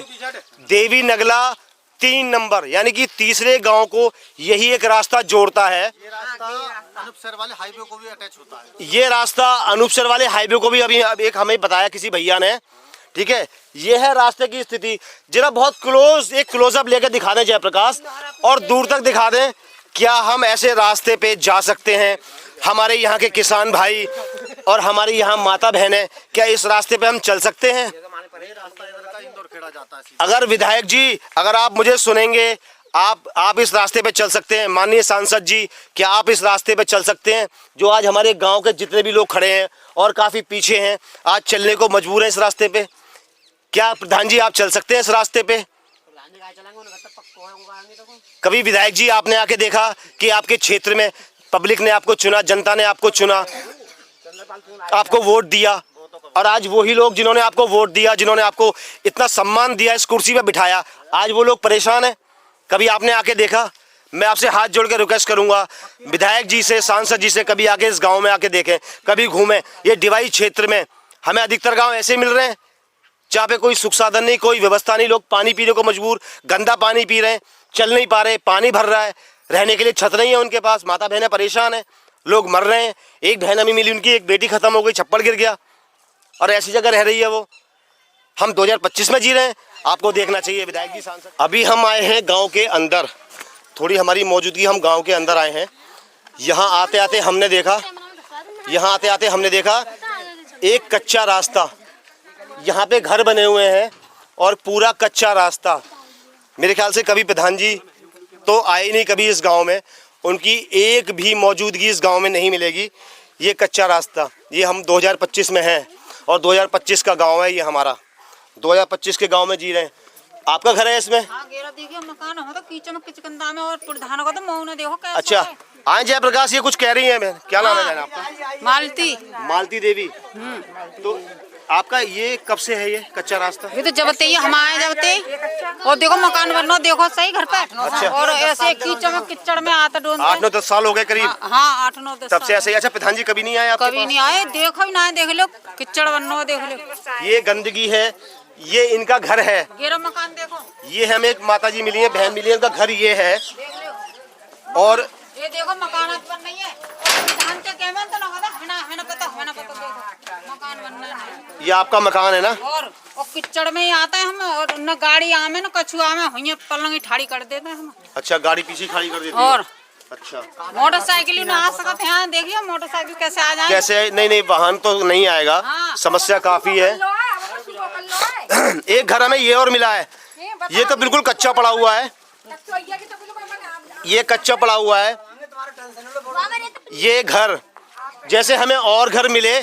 देवी नगला 3 नंबर यानी कि तीसरे गांव को यही एक रास्ता जोड़ता है। ये रास्ता अनूपसर वाले हाईवे को भी अटैच होता है। ये रास्ता अनूपसर वाले हाईवे को भी अभी एक हमें बताया किसी भैया ने, ठीक है। ये है रास्ते की स्थिति। जरा बहुत एक क्लोजअप लेकर दिखा दें जयप्रकाश, और दूर तक दिखा दें। क्या हम ऐसे रास्ते पे जा सकते हैं? हमारे यहाँ के किसान भाई और हमारी यहाँ माता बहनें, क्या इस रास्ते पे हम चल सकते हैं? अगर विधायक जी, अगर आप मुझे सुनेंगे, आप इस रास्ते पे चल सकते हैं? माननीय सांसद जी, क्या आप इस रास्ते पे चल सकते हैं? जो आज हमारे गांव के जितने भी लोग खड़े हैं और काफ़ी पीछे हैं, आज चलने को मजबूर हैं इस रास्ते पे। क्या प्रधान जी आप चल सकते हैं इस रास्ते पे? कभी विधायक जी आपने आके देखा कि आपके क्षेत्र में पब्लिक ने आपको चुना, जनता ने आपको चुना, आपको वोट दिया, और आज वही लोग जिन्होंने आपको वोट दिया, जिन्होंने आपको इतना सम्मान दिया, इस कुर्सी पे बिठाया, आज वो लोग परेशान हैं? कभी आपने आके देखा? मैं आपसे हाथ जोड़ के रिक्वेस्ट करूंगा विधायक जी से, सांसद जी से, कभी आके इस गांव में आके देखें, कभी घूमें। ये डिवाइस क्षेत्र में हमें अधिकतर गांव ऐसे मिल रहे हैं जहाँ पे कोई सुख साधन नहीं, कोई व्यवस्था नहीं, लोग पानी पीने को मजबूर, गंदा पानी पी रहे हैं, चल नहीं पा रहे, पानी भर रहा है, रहने के लिए छत नहीं है उनके पास, माता बहनें परेशान हैं, लोग मर रहे हैं। एक बहन अभी मिली, उनकी एक बेटी खत्म हो गई, छप्पड़ गिर गया, और ऐसी जगह रह रही है वो। हम 2025 में जी रहे हैं, आपको देखना चाहिए विधायक जी, सांसद। अभी हम आए हैं गांव के अंदर, थोड़ी हमारी मौजूदगी, हम गांव के अंदर आए हैं। यहाँ आते आते हमने देखा एक कच्चा रास्ता, यहाँ पे घर बने हुए हैं और पूरा कच्चा रास्ता। मेरे ख्याल से कभी प्रधान जी तो आए नहीं कभी इस गांव में, उनकी एक भी मौजूदगी इस गांव में नहीं मिलेगी। ये कच्चा रास्ता, ये हम 2025 में हैं और 2025 का गांव है ये हमारा, 2025 के गांव में जी रहे हैं। आपका घर है इसमें? हाँ, देखिए मकान हो तो कीचड़ में किचकंदा में, और प्रधान को तो मऊ ने देखो कैसा अच्छा है। आए जयप्रकाश, ये कुछ कह रही है। मैं क्या नाम है आपका? मालती देवी। तो आपका ये कब से है ये कच्चा रास्ता? ये तो जबते ही हम आए, जबते और देखो मकान बनना, देखो सही घर पे। अच्छा। और ऐसे किचड़ में आता डोन 8-9-10 साल हो गए करीब। हाँ 8-9-10 तब से ऐसे ही। अच्छा प्रधान जी कभी नहीं आए आपके कभी नहीं आए, देखो ही ना, देख लो किचड़ बनना, देख लो ये गंदगी है, ये इनका घर है। गेरा मकान देखो, ये हमें एक माता जी मिली है, बहन मिली है, इनका घर ये है। और ये देखो मकान बन नहीं है, धान के केमन तो ना होता है ना पता देखो मकान बनना है। ये आपका मकान है ना? और किचड़ में ही आता है हम, और न गाड़ी आमे न कछु आमे, हुई पलंग ठाड़ी कर देते हैं हम। अच्छा, गाड़ी पीछे खड़ी कर देती है। और अच्छा, मोटरसाइकिल ना आ सकते हैं, देखिए मोटरसाइकिल कैसे आ जाए? कैसे? नहीं वाहन तो नहीं आएगा। हाँ। समस्या काफी है। एक घर हमें ये और मिला है, ये तो बिल्कुल कच्चा पड़ा हुआ है, ये कच्चा पड़ा हुआ है। ये घर जैसे हमें और घर मिले,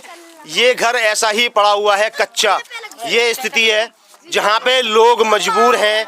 ये घर ऐसा ही पड़ा हुआ है कच्चा। ये स्थिति है जहाँ पे लोग मजबूर हैं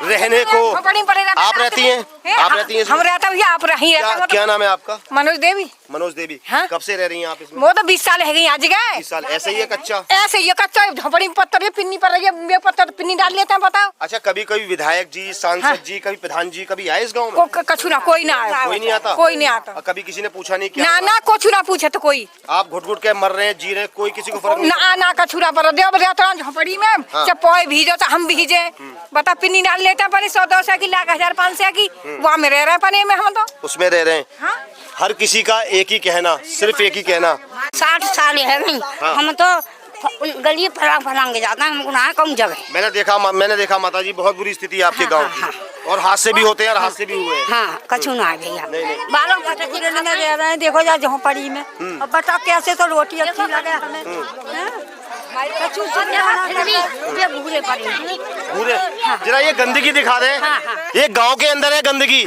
रहने को। आप रहती हैं? आप रहती हैं? हम रहता भैया, आप रही है। क्या नाम है आपका? मनोज देवी। मनोज देवी। हाँ? कब से रह रही हैं आप इसमें? वो तो 20 साल है गई आज गए। 20 साल। ऐसे ही है कच्चा? ऐसे ही कच्चा, झोपड़ी में पत्थर है, पिन्नी पर रही है, पत्थर पिन्नी डाल लेते हैं, बताओ। अच्छा, कभी कभी विधायक जी, सांसद हाँ। जी, कभी प्रधान जी कभी आए इस गांव में? कछु ना, कोई ना आया। कोई नहीं आता? कोई नहीं आता। और कभी किसी ने पूछा नहीं क्या? ना कछु ना पूछे तो कोई। आप घुट घुट के मर रहे हैं, जी रहे हैं, कोई किसी को फर्क नहीं? ना कछु ना पर देव रहता झोपड़ी में, चपोए भीजो तो हम भीजे, बता पिन्नी डाल लेते हैं, 100-200 की, 1,000-500 की, वहाँ में रह रहे पने में हम तो उसमें रह रहे हैं। हाँ? हर किसी का एक ही कहना, सिर्फ एक ही कहना। 60 साल है नहीं। हाँ। हम तो गली फलांगे जाता है, हमको ना कम जगह। मैंने देखा माता जी, बहुत बुरी स्थिति है आपके गांव की। और हादसे भी होते हैं और हादसे भी हुए हैं। हाँ, कछु ना है भैया। बालों बच्चे रह रहे हैं, देखो जा झोपड़ी में, अब बता कैसे तो रोटी अच्छी लगे हमें। पूरे जरा ये गंदगी दिखा दे। ये गांव के अंदर है गंदगी,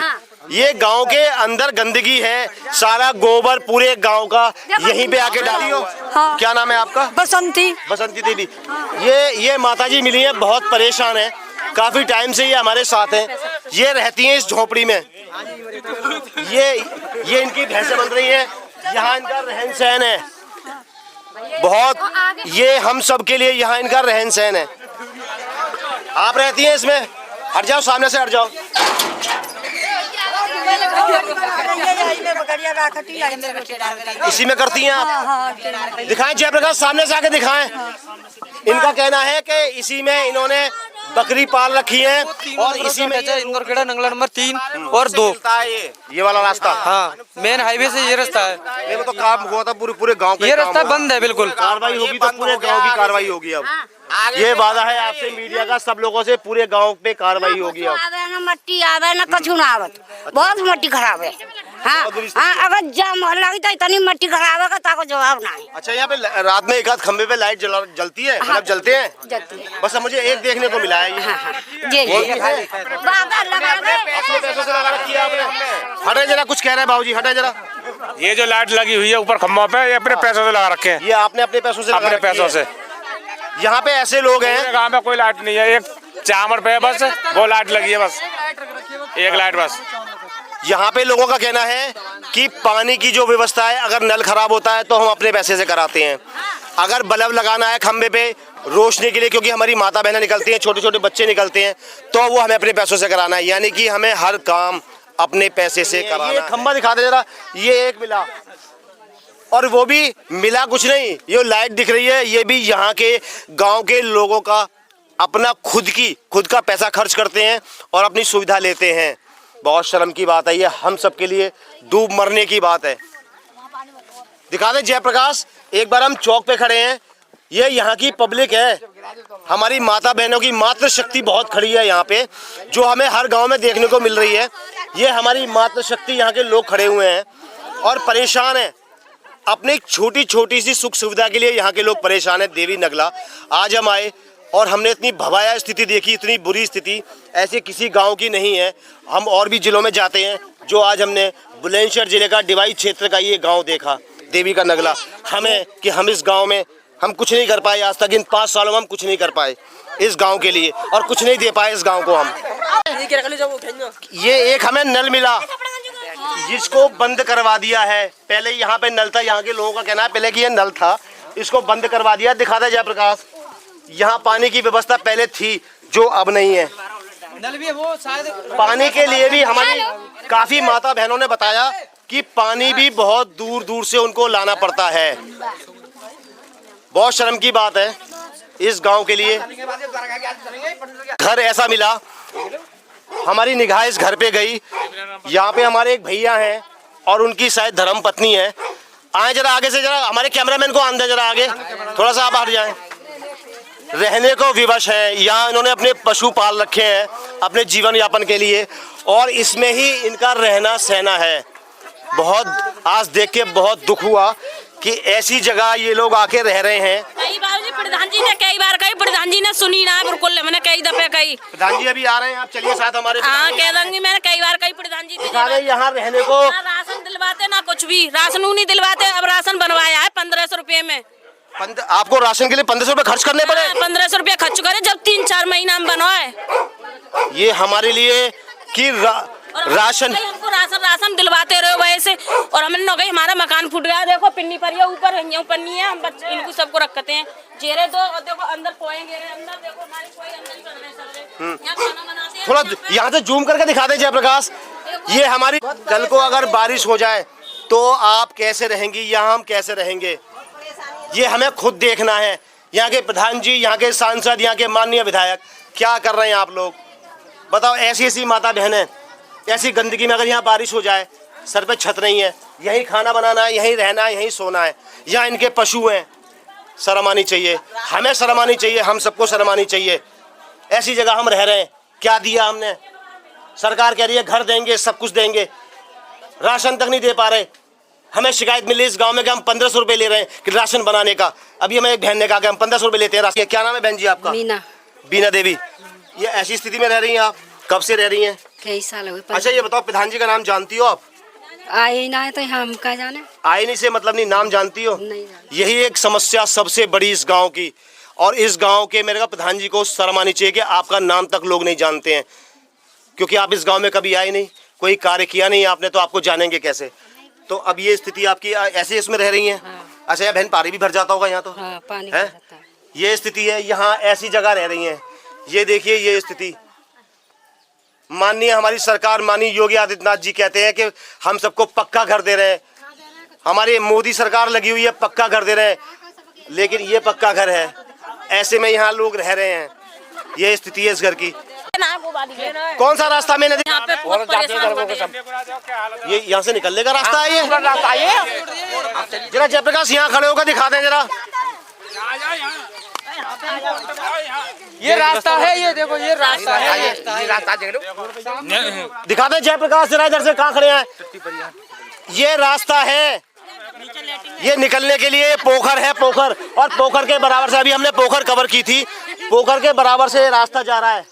ये गांव के अंदर गंदगी है, सारा गोबर पूरे गांव का यहीं पे आके डाली हो। हाँ। क्या नाम है आपका? बसंती देवी। ये माताजी मिली है, बहुत परेशान है, काफी टाइम से ये हमारे साथ हैं। ये रहती हैं इस झोपड़ी में, ये इनकी भैंसें बन रही हैं, यहाँ इनका रहन सहन है बहुत, ये हम सब के लिए यहाँ इनका रहन सहन है। आप रहती हैं इसमें? हट जाओ, सामने से हट जाओ। इसी में करती हैं आप? दिखाएं जयप्रकाश, सामने से आके दिखाएं। इनका कहना है कि इसी में इन्होंने बकरी पाल रखी है और इसी में इंदौर खेड़ा नंगला नंबर 3 और 2 ये वाला रास्ता। हाँ, मेन हाईवे से ये रास्ता है। ये तो काम हुआ था पूरे गांव का। ये रास्ता बंद है बिल्कुल। कार्रवाई होगी तो पूरे गांव की कार्रवाई होगी। अब ये वादा है आपसे मीडिया का, सब लोगों से, पूरे गांव पे कार्रवाई होगी। अब ना मट्टी आवे ना कछु ना आवत, बहुत मट्टी खराब है। हाँ, अगर जाम लगी तो इतनी मट्टी खराब है ताको जवाब ना है। अच्छा, यहाँ पे रात में एक आध खंबे पे लाइट जलती है, मतलब जलते हैं? बस अब मुझे एक देखने को मिला है। पैसों से लगा रखी है आपने। हटे जरा, कुछ कह रहे हैं बाबूजी, हटे जरा। ये जो लाइट लगी हुई है ऊपर खम्भों पे, ये अपने पैसों से लगा रखे हैं। ये आपने अपने पैसों से? अपने पैसों से। यहाँ पे ऐसे लोग हैं, गाँव में कोई लाइट नहीं है, एक चामर पे बस वो लाइट लगी है, बस एक लाइट बस। यहाँ पे लोगों का कहना है कि पानी की जो व्यवस्था है, अगर नल खराब होता है तो हम अपने पैसे से कराते हैं। अगर बल्ब लगाना है खंबे पे रोशनी के लिए, क्योंकि हमारी माता बहनें निकलती हैं, छोटे छोटे बच्चे निकलते हैं, तो वो हमें अपने पैसों से कराना है। यानी कि हमें हर काम अपने पैसे से कराना है। ये खंबा दिखा दे जरा, ये एक मिला, और वो भी मिला कुछ नहीं, ये लाइट दिख रही है, ये भी यहाँ के गाँव के लोगों का अपना खुद का पैसा खर्च करते हैं और अपनी सुविधा लेते हैं। बहुत शर्म की बात है, ये हम सब के लिए डूब मरने की बात है। दिखा दे जयप्रकाश, एक बार हम चौक पे खड़े हैं, ये यहाँ की पब्लिक है, हमारी माता बहनों की मातृ शक्ति बहुत खड़ी है यहाँ पे, जो हमें हर गांव में देखने को मिल रही है। ये हमारी मातृ शक्ति, यहाँ के लोग खड़े हुए हैं और परेशान हैं अपनी छोटी छोटी सी सुख सुविधा के लिए। यहाँ के लोग परेशान हैं। देवी नगला आज हम आए और हमने इतनी भयावह स्थिति देखी, इतनी बुरी स्थिति ऐसे किसी गांव की नहीं है। हम और भी जिलों में जाते हैं, जो आज हमने बुलंदशहर जिले का डिवाइस क्षेत्र का ये गांव देखा, देवी का नगला। हमें कि हम इस गांव में हम कुछ नहीं कर पाए आज तक, इन 5 सालों में हम कुछ नहीं कर पाए इस गांव के लिए और कुछ नहीं दे पाए इस गांव को हम। ये एक हमें नल मिला जिसको बंद करवा दिया है। पहले यहाँ पे नल था, यहाँ के लोगों का कहना है पहले कि ये नल था, इसको बंद करवा दिया। दिखा दे जयप्रकाश, यहाँ पानी की व्यवस्था पहले थी जो अब नहीं है। नल भी वो शायद पानी के लिए भी हमारी काफी माता बहनों ने बताया कि पानी भी बहुत दूर दूर से उनको लाना पड़ता है। बहुत शर्म की बात है इस गांव के लिए। घर ऐसा मिला, हमारी निगाह इस घर पे गई। यहाँ पे हमारे एक भैया हैं और उनकी शायद धर्म पत्नी है। आए जरा आगे से, जरा हमारे कैमरामैन को आंदे जरा आगे, थोड़ा सा आप हट जाएं। रहने को विवश है, यहाँ इन्होंने अपने पशु पाल रखे हैं अपने जीवन यापन के लिए और इसमें ही इनका रहना सहना है। बहुत आज देख के बहुत दुख हुआ कि ऐसी जगह ये लोग आके रह रहे हैं। कई बाबूजी प्रधान जी ने कई बार कही, प्रधान जी ने सुनी ना, बिल्कुल मैंने कई दफे कही। प्रधान जी अभी आ रहे हैं, आप चलिए साथ हमारे। हाँ कह दूंगी, मैंने कई बार कही प्रधान जी यहाँ रहने को ना राशन दिलवाते ना कुछ भी, राशन नहीं दिलवाते। अब राशन बनवाया है 1500 रुपये में। आपको राशन के लिए 1500 रुपए खर्च करने पड़े? 1500 रुपये खर्च करे जब 3-4 महीना में बनवाए। ये हमारे लिए कि राशन हमको राशन दिलवाते रहे वैसे, और हमने न गई हमारा मकान फूट गया। देखो पिन्नी पर ये ऊपर पन्नी है, हम बच्चे इनको सबको रखते हैं जेरे दो, और देखो अंदर पोएंगे अंदर, देखो हमारी कोई अंदर ही बन रहे सब। यहाँ खाना बनाते हैं। थोड़ा यहाँ से जूम करके दिखा दे जयप्रकाश। ये हमारी कल को अगर बारिश हो जाए तो आप कैसे रहेंगी, यहाँ हम कैसे रहेंगे, ये हमें खुद देखना है। यहाँ के प्रधान जी, यहाँ के सांसद, यहाँ के माननीय विधायक क्या कर रहे हैं आप लोग बताओ। ऐसी ऐसी माता बहनें ऐसी गंदगी में, अगर यहाँ बारिश हो जाए, सर पे छत नहीं है, यहीं खाना बनाना है, यहीं रहना है, यहीं सोना है, यहाँ इनके पशु हैं। शर्म आनी चाहिए, हमें शर्म आनी चाहिए, हम सबको शर्म आनी चाहिए। ऐसी जगह हम रह रहे हैं, क्या दिया हमने? सरकार कह रही है घर देंगे, सब कुछ देंगे, राशन तक नहीं दे पा रहे। हमें शिकायत मिली इस गांव में कि हम 1500 रुपये ले रहे हैं कि राशन बनाने का। अभी हमें एक बहन ने कहा कि हम 1500 रुपये लेते हैं राशन। क्या नाम है बहन जी आपका? बीना देवी। ये ऐसी स्थिति में रह रही हैं आप? कब से रह रही हैं? कई साल हुए। अच्छा ये बताओ, प्रधान जी का नाम जानती हो आप? आए ना है तो हम क्या जाने। आए नहीं से मतलब नहीं, नाम जानती हो? नहीं। यही एक समस्या सबसे बड़ी इस गांव की, और इस गांव के मेरे का प्रधान जी को शर्म आनी चाहिए कि आपका नाम तक लोग नहीं जानते हैं, क्योंकि आप इस गांव में कभी आए नहीं, कोई कार्य किया नहीं आपने, तो आपको जानेंगे कैसे। तो अब ये स्थिति आपकी ऐसे इसमें रह रही है। हाँ। अच्छा ये बहन पानी भी भर जाता होगा यहाँ तो? हाँ, पानी है? ये स्थिति है, यहाँ ऐसी जगह रह रही हैं। ये देखिए ये स्थिति। माननीय हमारी सरकार, माननीय योगी आदित्यनाथ जी कहते हैं कि हम सबको पक्का घर दे रहे हैं, हमारी मोदी सरकार लगी हुई है पक्का घर दे रहे हैं, लेकिन ये पक्का घर है, ऐसे में यहाँ लोग रह रहे हैं। ये स्थिति है इस घर की। कौन सा रास्ता मैंने यहाँ पे बहुत परेशान हो गए। ये यहाँ से निकलने का रास्ता है ये? जरा जयप्रकाश यहाँ खड़े होकर दिखा दें जरा। ये रास्ता है, ये देखो ये रास्ता है, ये रास्ता देख लो। दिखा दें जयप्रकाश जरा, इधर से कहाँ खड़े हैं? ये रास्ता है, ये निकलने के लिए पोखर है, पोखर, और पोखर के बराबर से अभी हमने पोखर कवर की थी, पोखर के बराबर से रास्ता जा रहा है।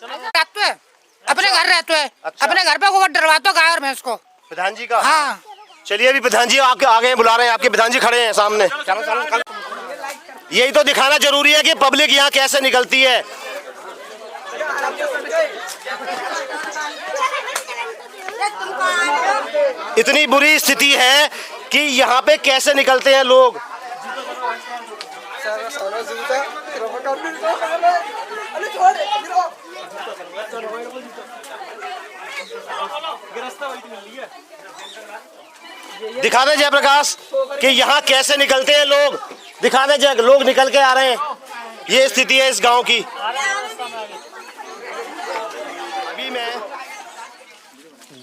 अपने घर रहते हैं, अपने घर पे को डरवाते गाय और भैंस को। प्रधान जी का? हाँ। चलिए अभी प्रधान जी आपके आगे बुला रहे हैं, आपके प्रधान जी खड़े हैं सामने। यही तो दिखाना जरूरी है कि पब्लिक यहाँ कैसे निकलती है। इतनी बुरी स्थिति है कि यहाँ पे कैसे निकलते हैं लोग। दिखा दे जयप्रकाश कि यहाँ कैसे निकलते हैं लोग, दिखा दे जय, लोग निकल के आ रहे हैं। ये स्थिति है इस गांव की। अभी मैं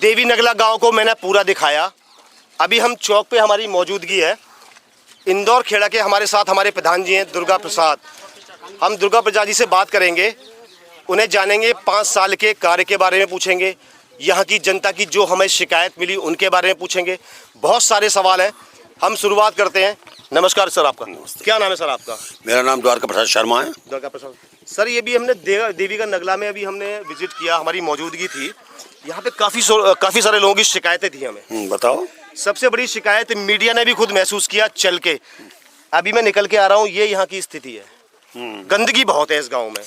देवी नगला गांव को मैंने पूरा दिखाया। अभी हम चौक पे हमारी मौजूदगी है। इंदौर खेड़ा के हमारे साथ हमारे प्रधान जी हैं दुर्गा प्रसाद। हम दुर्गा प्रसाद जी से बात करेंगे, उन्हें जानेंगे 5 साल के कार्य के बारे में पूछेंगे, यहाँ की जनता की जो हमें शिकायत मिली उनके बारे में पूछेंगे। बहुत सारे सवाल हैं, हम शुरुआत करते हैं। नमस्कार सर, आपका क्या नाम है सर आपका? मेरा नाम द्वारका प्रसाद शर्मा है। द्वारका प्रसाद सर, ये भी हमने देवी का नगला में अभी हमने विजिट किया, हमारी मौजूदगी थी। यहाँ पे काफ़ी सारे लोगों की शिकायतें थी हमें। बताओ। सबसे बड़ी शिकायत मीडिया ने भी खुद महसूस किया चल के। अभी मैं निकल के आ रहा हूँ, ये यहाँ की स्थिति है। गंदगी बहुत है इस गाँव में,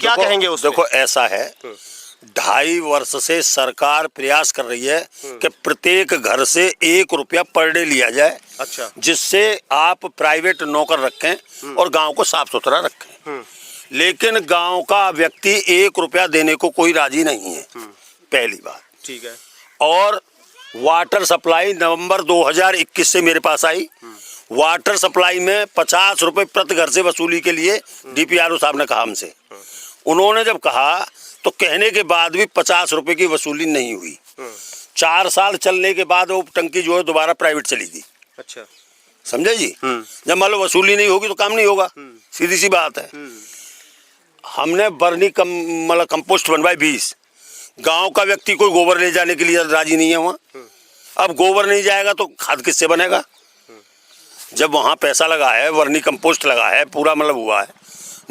क्या कहेंगे उस? देखो ऐसा है, 2.5 वर्ष से सरकार प्रयास कर रही है कि प्रत्येक घर से 1 रुपया पर डे लिया जाए। अच्छा। जिससे आप प्राइवेट नौकर रखें और गांव को साफ सुथरा रखें। लेकिन गांव का व्यक्ति 1 रुपया देने को कोई राजी नहीं है, पहली बात। ठीक है। और वाटर सप्लाई नवंबर 2021 से मेरे पास आई। वाटर सप्लाई में 50 रुपए प्रति घर से वसूली के लिए DPRO साहब ने कहा हमसे। उन्होंने जब कहा तो कहने के बाद भी 50 रुपए की वसूली नहीं हुई। 4 साल चलने के बाद वो टंकी जो है दोबारा प्राइवेट चली गई। अच्छा, समझे जी? जब मान लो वसूली नहीं होगी तो काम नहीं होगा, सीधी सी बात है। हमने बर्नी मतलब कंपोस्ट बनवाई 20। गांव का व्यक्ति कोई गोबर ले जाने के लिए राजी नहीं है वहाँ। अब गोबर नहीं जाएगा तो खाद किससे बनेगा? जब वहाँ पैसा लगा है, वर्नी कंपोस्ट लगा है, पूरा मतलब हुआ है।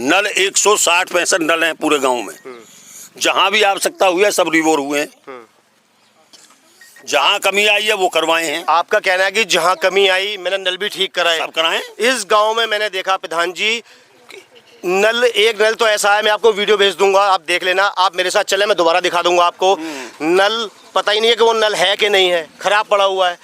नल 160-65 नल हैं पूरे गांव में। जहाँ भी आवश्यकता हुई है सब रिवोर हुए हैं। जहाँ कमी आई है वो करवाए हैं। आपका कहना है कि जहाँ कमी आई मैंने नल भी ठीक कराए, सब कराए। इस गांव में मैंने देखा प्रधान जी, नल एक नल तो ऐसा है, मैं आपको वीडियो भेज दूंगा, आप देख लेना। आप मेरे साथ चले, मैं दोबारा दिखा दूंगा आपको। नल पता ही नहीं है कि वो नल है कि नहीं है, खराब पड़ा हुआ है।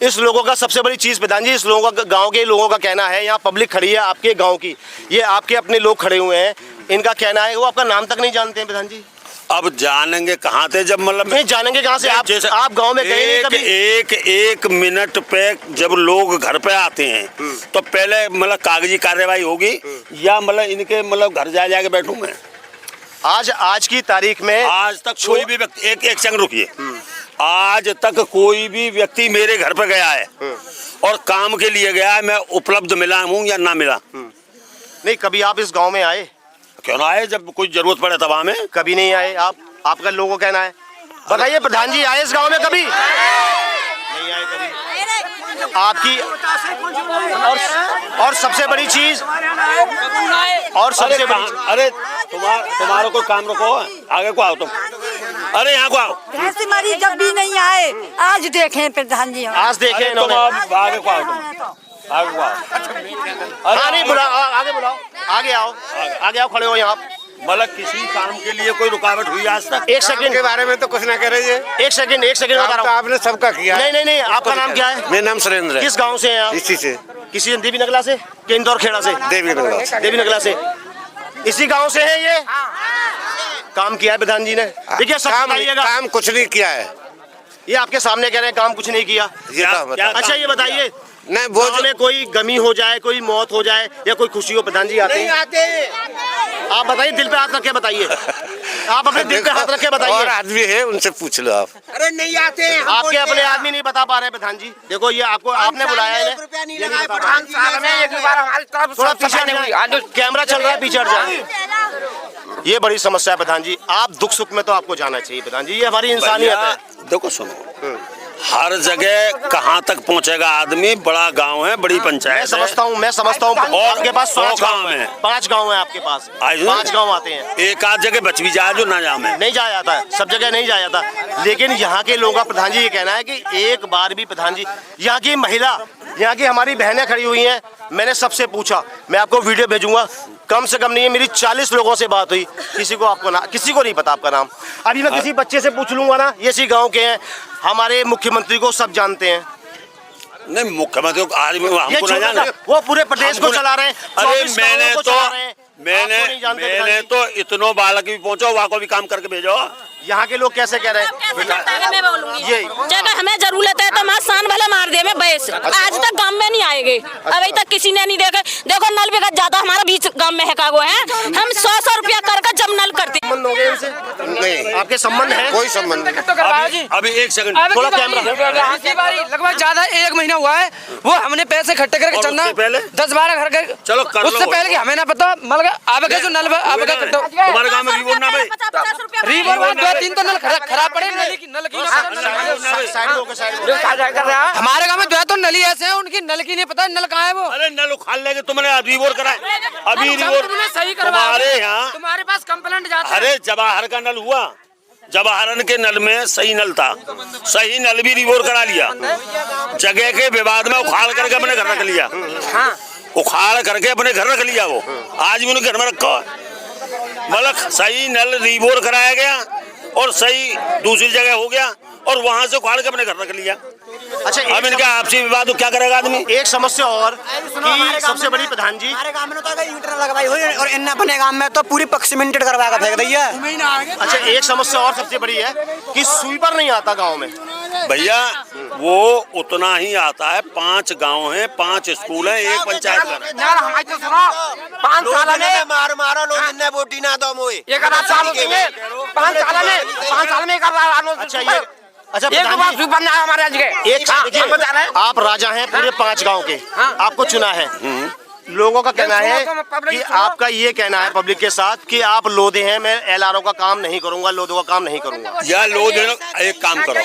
इस लोगों का सबसे बड़ी चीज़ प्रधान जी, इस लोगों का, गांव के लोगों का कहना है, यहाँ पब्लिक खड़ी है आपके गांव की, ये आपके अपने लोग खड़े हुए हैं, इनका कहना है वो आपका नाम तक नहीं जानते हैं प्रधान जी। अब जानेंगे कहाँ थे जब मतलब नहीं जानेंगे कहाँ से? आप गांव में गए नहीं कभी? एक मिनट पे जब लोग घर पे आते हैं तो पहले मतलब कागजी कार्यवाही होगी या मतलब इनके मतलब घर जा के बैठूं मैं? आज की तारीख में आज तक कोई भी व्यक्ति एक संग रुकिए, आज तक कोई भी व्यक्ति मेरे घर पे गया है और काम के लिए गया है, मैं उपलब्ध मिला हूँ या ना मिला? नहीं, कभी आप इस गांव में आए? क्यों ना आए, जब कोई जरूरत पड़े तब हमें। कभी नहीं आए आप? आपका लोगों का कहना है। बताइए प्रधान जी, आए इस गांव में कभी? नहीं आए कभी। आपकी और सबसे बड़ी चीज, और सबसे बड़ी, अरे तुम्हारा कोई काम रखो, आगे को आओ तुम। अरे यहाँ को आओ। भैंस मरी जब भी नहीं आए, आज देखे प्रधान जी, आज देखे इन्होंने। आगे को आओ तुम, आगे को आओ। हाँ नहीं बुलाओ, आगे बुलाओ, आगे आओ, आगे आओ, खड़े हो यहाँ। मतलब किसी काम के लिए कोई रुकावट हुई आज तक? एक सेकंड के बारे में तो कुछ ना कह रही है। एक सेकंड बता रहा हूँ। आपने सबका किया। नहीं, आपका नाम क्या है? मेरा नाम सुरेंद्र है। किस गांव से हैं आप? इसी से। किसी देवी नगला से कि इंदौर खेड़ा से? देवी नगला से। इसी गांव से है ये? काम किया है प्रधान जी ने? देखिए काम कुछ नहीं किया है, ये आपके सामने कह रहे हैं काम कुछ नहीं किया। ये अच्छा ये बताइए, नहीं वो में कोई गमी हो जाए, कोई मौत हो जाए या कोई खुशी हो, प्रधान जी आते हैं? आप बताइए, दिल पे हाथ रख के बताइए। आप अपने दिल पे हाथ रख के बताइए। और आदमी है, उनसे पूछ लो आप। अरे नहीं आते हैं, आपके अपने आदमी नहीं बता पा रहे प्रधान जी। देखो ये आपको, आपने बुलाया है, थोड़ा पीछे नहीं, कैमरा चल रहा है, पीछे हट जाए। ये बड़ी समस्या है प्रधान जी। आप दुख सुख में तो आपको जाना चाहिए प्रधान जी, ये हमारी इंसानियत है। देखो सुनो, हर जगह कहाँ तक पहुँचेगा आदमी। बड़ा गांव है, बड़ी पंचायत। मैं समझता हूँ और आपके पास 100 गाँव है, 5 गाँव है आपके पास, 5 गाँव आते हैं। एक आध जगह बच भी जाए जो ना जाए, नहीं जाया जाता है, सब जगह नहीं जाया जाता। लेकिन यहाँ के लोगों का प्रधान जी ये कहना है कि एक बार भी प्रधान जी, यहाँ की महिला, यहाँ की हमारी बहनें खड़ी हुई हैं, मैंने सबसे पूछा, मैं आपको वीडियो भेजूंगा, कम से कम नहीं है मेरी 40 लोगों से बात हुई, किसी को आपको ना, किसी को नहीं पता आपका नाम। अभी मैं किसी बच्चे से पूछ लूंगा ना, ये इसी गांव के हैं, हमारे मुख्यमंत्री को सब जानते हैं। नहीं मुख्यमंत्री को आज हमको ना जाना, वो पूरे प्रदेश को चला रहे हैं। अरे मैंने तो इतनों बालक भी पहुंचो, वहाँ को भी काम करके भेजो। यहाँ के लोग कैसे कह रहे हैं? मैं बोलूंगी जगह हमें जरूरत है तो हमारा सान भले मार दे, मैं बैस आज तक गांव में नहीं आएंगे, अभी तक किसी ने नहीं देखे। देखो नल भी ज्यादा हमारा बीच गांव में है कागो है, हम 100 रुपया करके जब नल करते। संबंध हो गए इनसे? नहीं, आपके संबंध है? कोई संबंध नहीं। अभी एक सेकंड, थोड़ा कैमरा। लगभग ज्यादा 1 महीना हुआ है, वो हमने पैसे इकट्ठे करके चलना, 10-12 घर के, चलो कर लो। उससे पहले हमें ना पता, मतलब आपका जो नल तुम्हारे गाँव में रिवोट ना भाई, रिवोट 2-3 तो नल खराब पड़े, हमारे गाँव में 2 तो नली ऐसे हैं, उनकी नल की नहीं पता नल कहाँ है वो। अरे नल उखाड़ लेंगे, तुमने रिवोट कराए अभी, रिवोट सही तुम्हारे यहाँ, तुम्हारे पास कंप्लेंट जाता है। अरे जवाहर का नल हुआ, जवाहरन के नल में सही नल था, सही नल भी रिवोट करा लिया, जगह के विवाद में उखाड़ करके अपने घर रख लिया, उखाड़ करके अपने घर रख लिया, वो आज भी उनके घर में रखा, मतलब सही नल रिवोट कराया गया और सही दूसरी जगह हो गया और वहां से उखाड़ के अपने घर रख लिया। अच्छा, अब इनका आपसी विवाद तो क्या करेगा आदमी? एक समस्या और कि सबसे बड़ी प्रधान जी, हमारे गांव में तो यूटर लगवाई हुई है और इन अपने गांव में तो पूरी पक्ष सीमेंटेड करवा के फेंक दी है। अच्छा, एक समस्या और सबसे बड़ी है कि स्वीपर नहीं आता गांव में। भैया वो उतना ही आता है, 5 गांव हैं, 5 स्कूल हैं, 1 पंचायत घर है। 5 साल में मारो लोग इन्हें वोटी ना दो मोए, 5 साल में कर रहा। अच्छा ये, अच्छा हमारे आज के एक, आप राजा हैं पूरे 5 गांव के, आपको चुना है, लोगों का कहना है कि आपका ये कहना है पब्लिक के साथ कि आप लोधे हैं, मैं LRO का काम नहीं करूंगा, लोधों का काम नहीं करूंगा। या लोधे एक काम करो,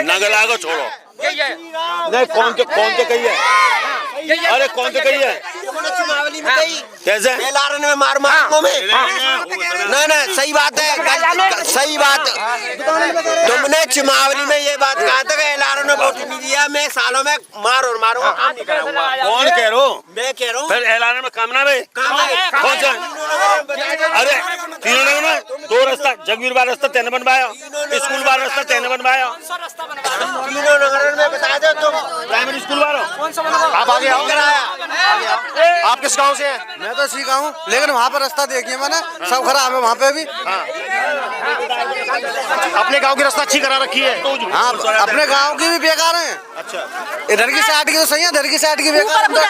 नगला को छोड़ो। नहीं कौन से कही है? अरे कौन से कही है? कैसे में मार नहीं सही बात है, सही बात। तुमने चुमावली में ये बात कहा था कि LRO ने वोट नहीं दिया, मैं सालों में मारो काम नहीं कराऊंगा। कौन कह रहा हूँ? मैं कह रहा हूँ फिर LRO में काम ना भाई, कौन सा? अरे तीनों ने ना 2 रास्ता, जगवीर बार रास्ता तेने बनवाया, स्कूल बार रास्ता तेने बनवाया, बता दो तुम प्राइमरी स्कूल वालों। आप आगे आओ, आप किस गांव से हैं? मैं तो इसी गाँव, लेकिन वहाँ पर रास्ता देखिए मैंने, सब खराब है वहाँ पे भी। अपने गांव की रास्ता अच्छी करा रखी है? हाँ, अपने गांव की भी बेकार है। अच्छा, इधर की साइड की तो सही है, इधर की साइड की बेकार है।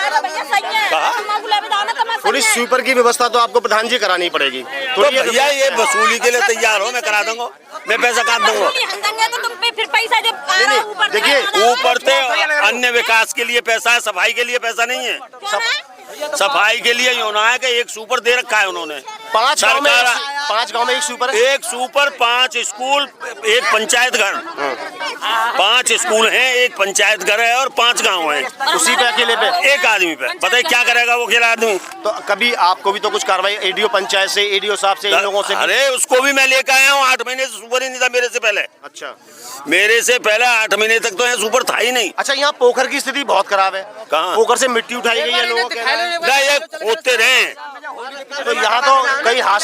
थोड़ी स्वीपर की व्यवस्था तो आपको प्रधान जी करानी पड़ेगी। तो भैया ये वसूली के लिए तैयार हो, मैं करा दूंगा, मैं पैसा काट दूंगा। देखिए, ऊपर से अन्य विकास के लिए पैसा है, सफाई के लिए पैसा नहीं है। सफाई के लिए होना है कि एक सुपर दे रखा है उन्होंने, 5 गांव में 1 सुपर, 1 सुपर, 5 स्कूल, 1 पंचायत घर, 5 स्कूल हैं, 1 पंचायत घर है और 5 गांव हैं, उसी पे अकेले पे 1 आदमी पे। बताइए क्या करेगा वो अकेला आदमी? तो कभी आपको भी तो कुछ कार्रवाई ADO पंचायत से, ADO साहब से, इन लोगों से? अरे उसको भी मैं लेकर आया हूँ, 8 महीने से सुपर ही नहीं था मेरे से पहले। अच्छा, मेरे से पहले 8 महीने तक तो यहाँ सुपर था ही नहीं। अच्छा, यहाँ पोखर की स्थिति बहुत खराब है। कहाँ? पोखर से मिट्टी उठाई गई है लोगों के, ये खोदते रहे, तो यहाँ तो कई हादसे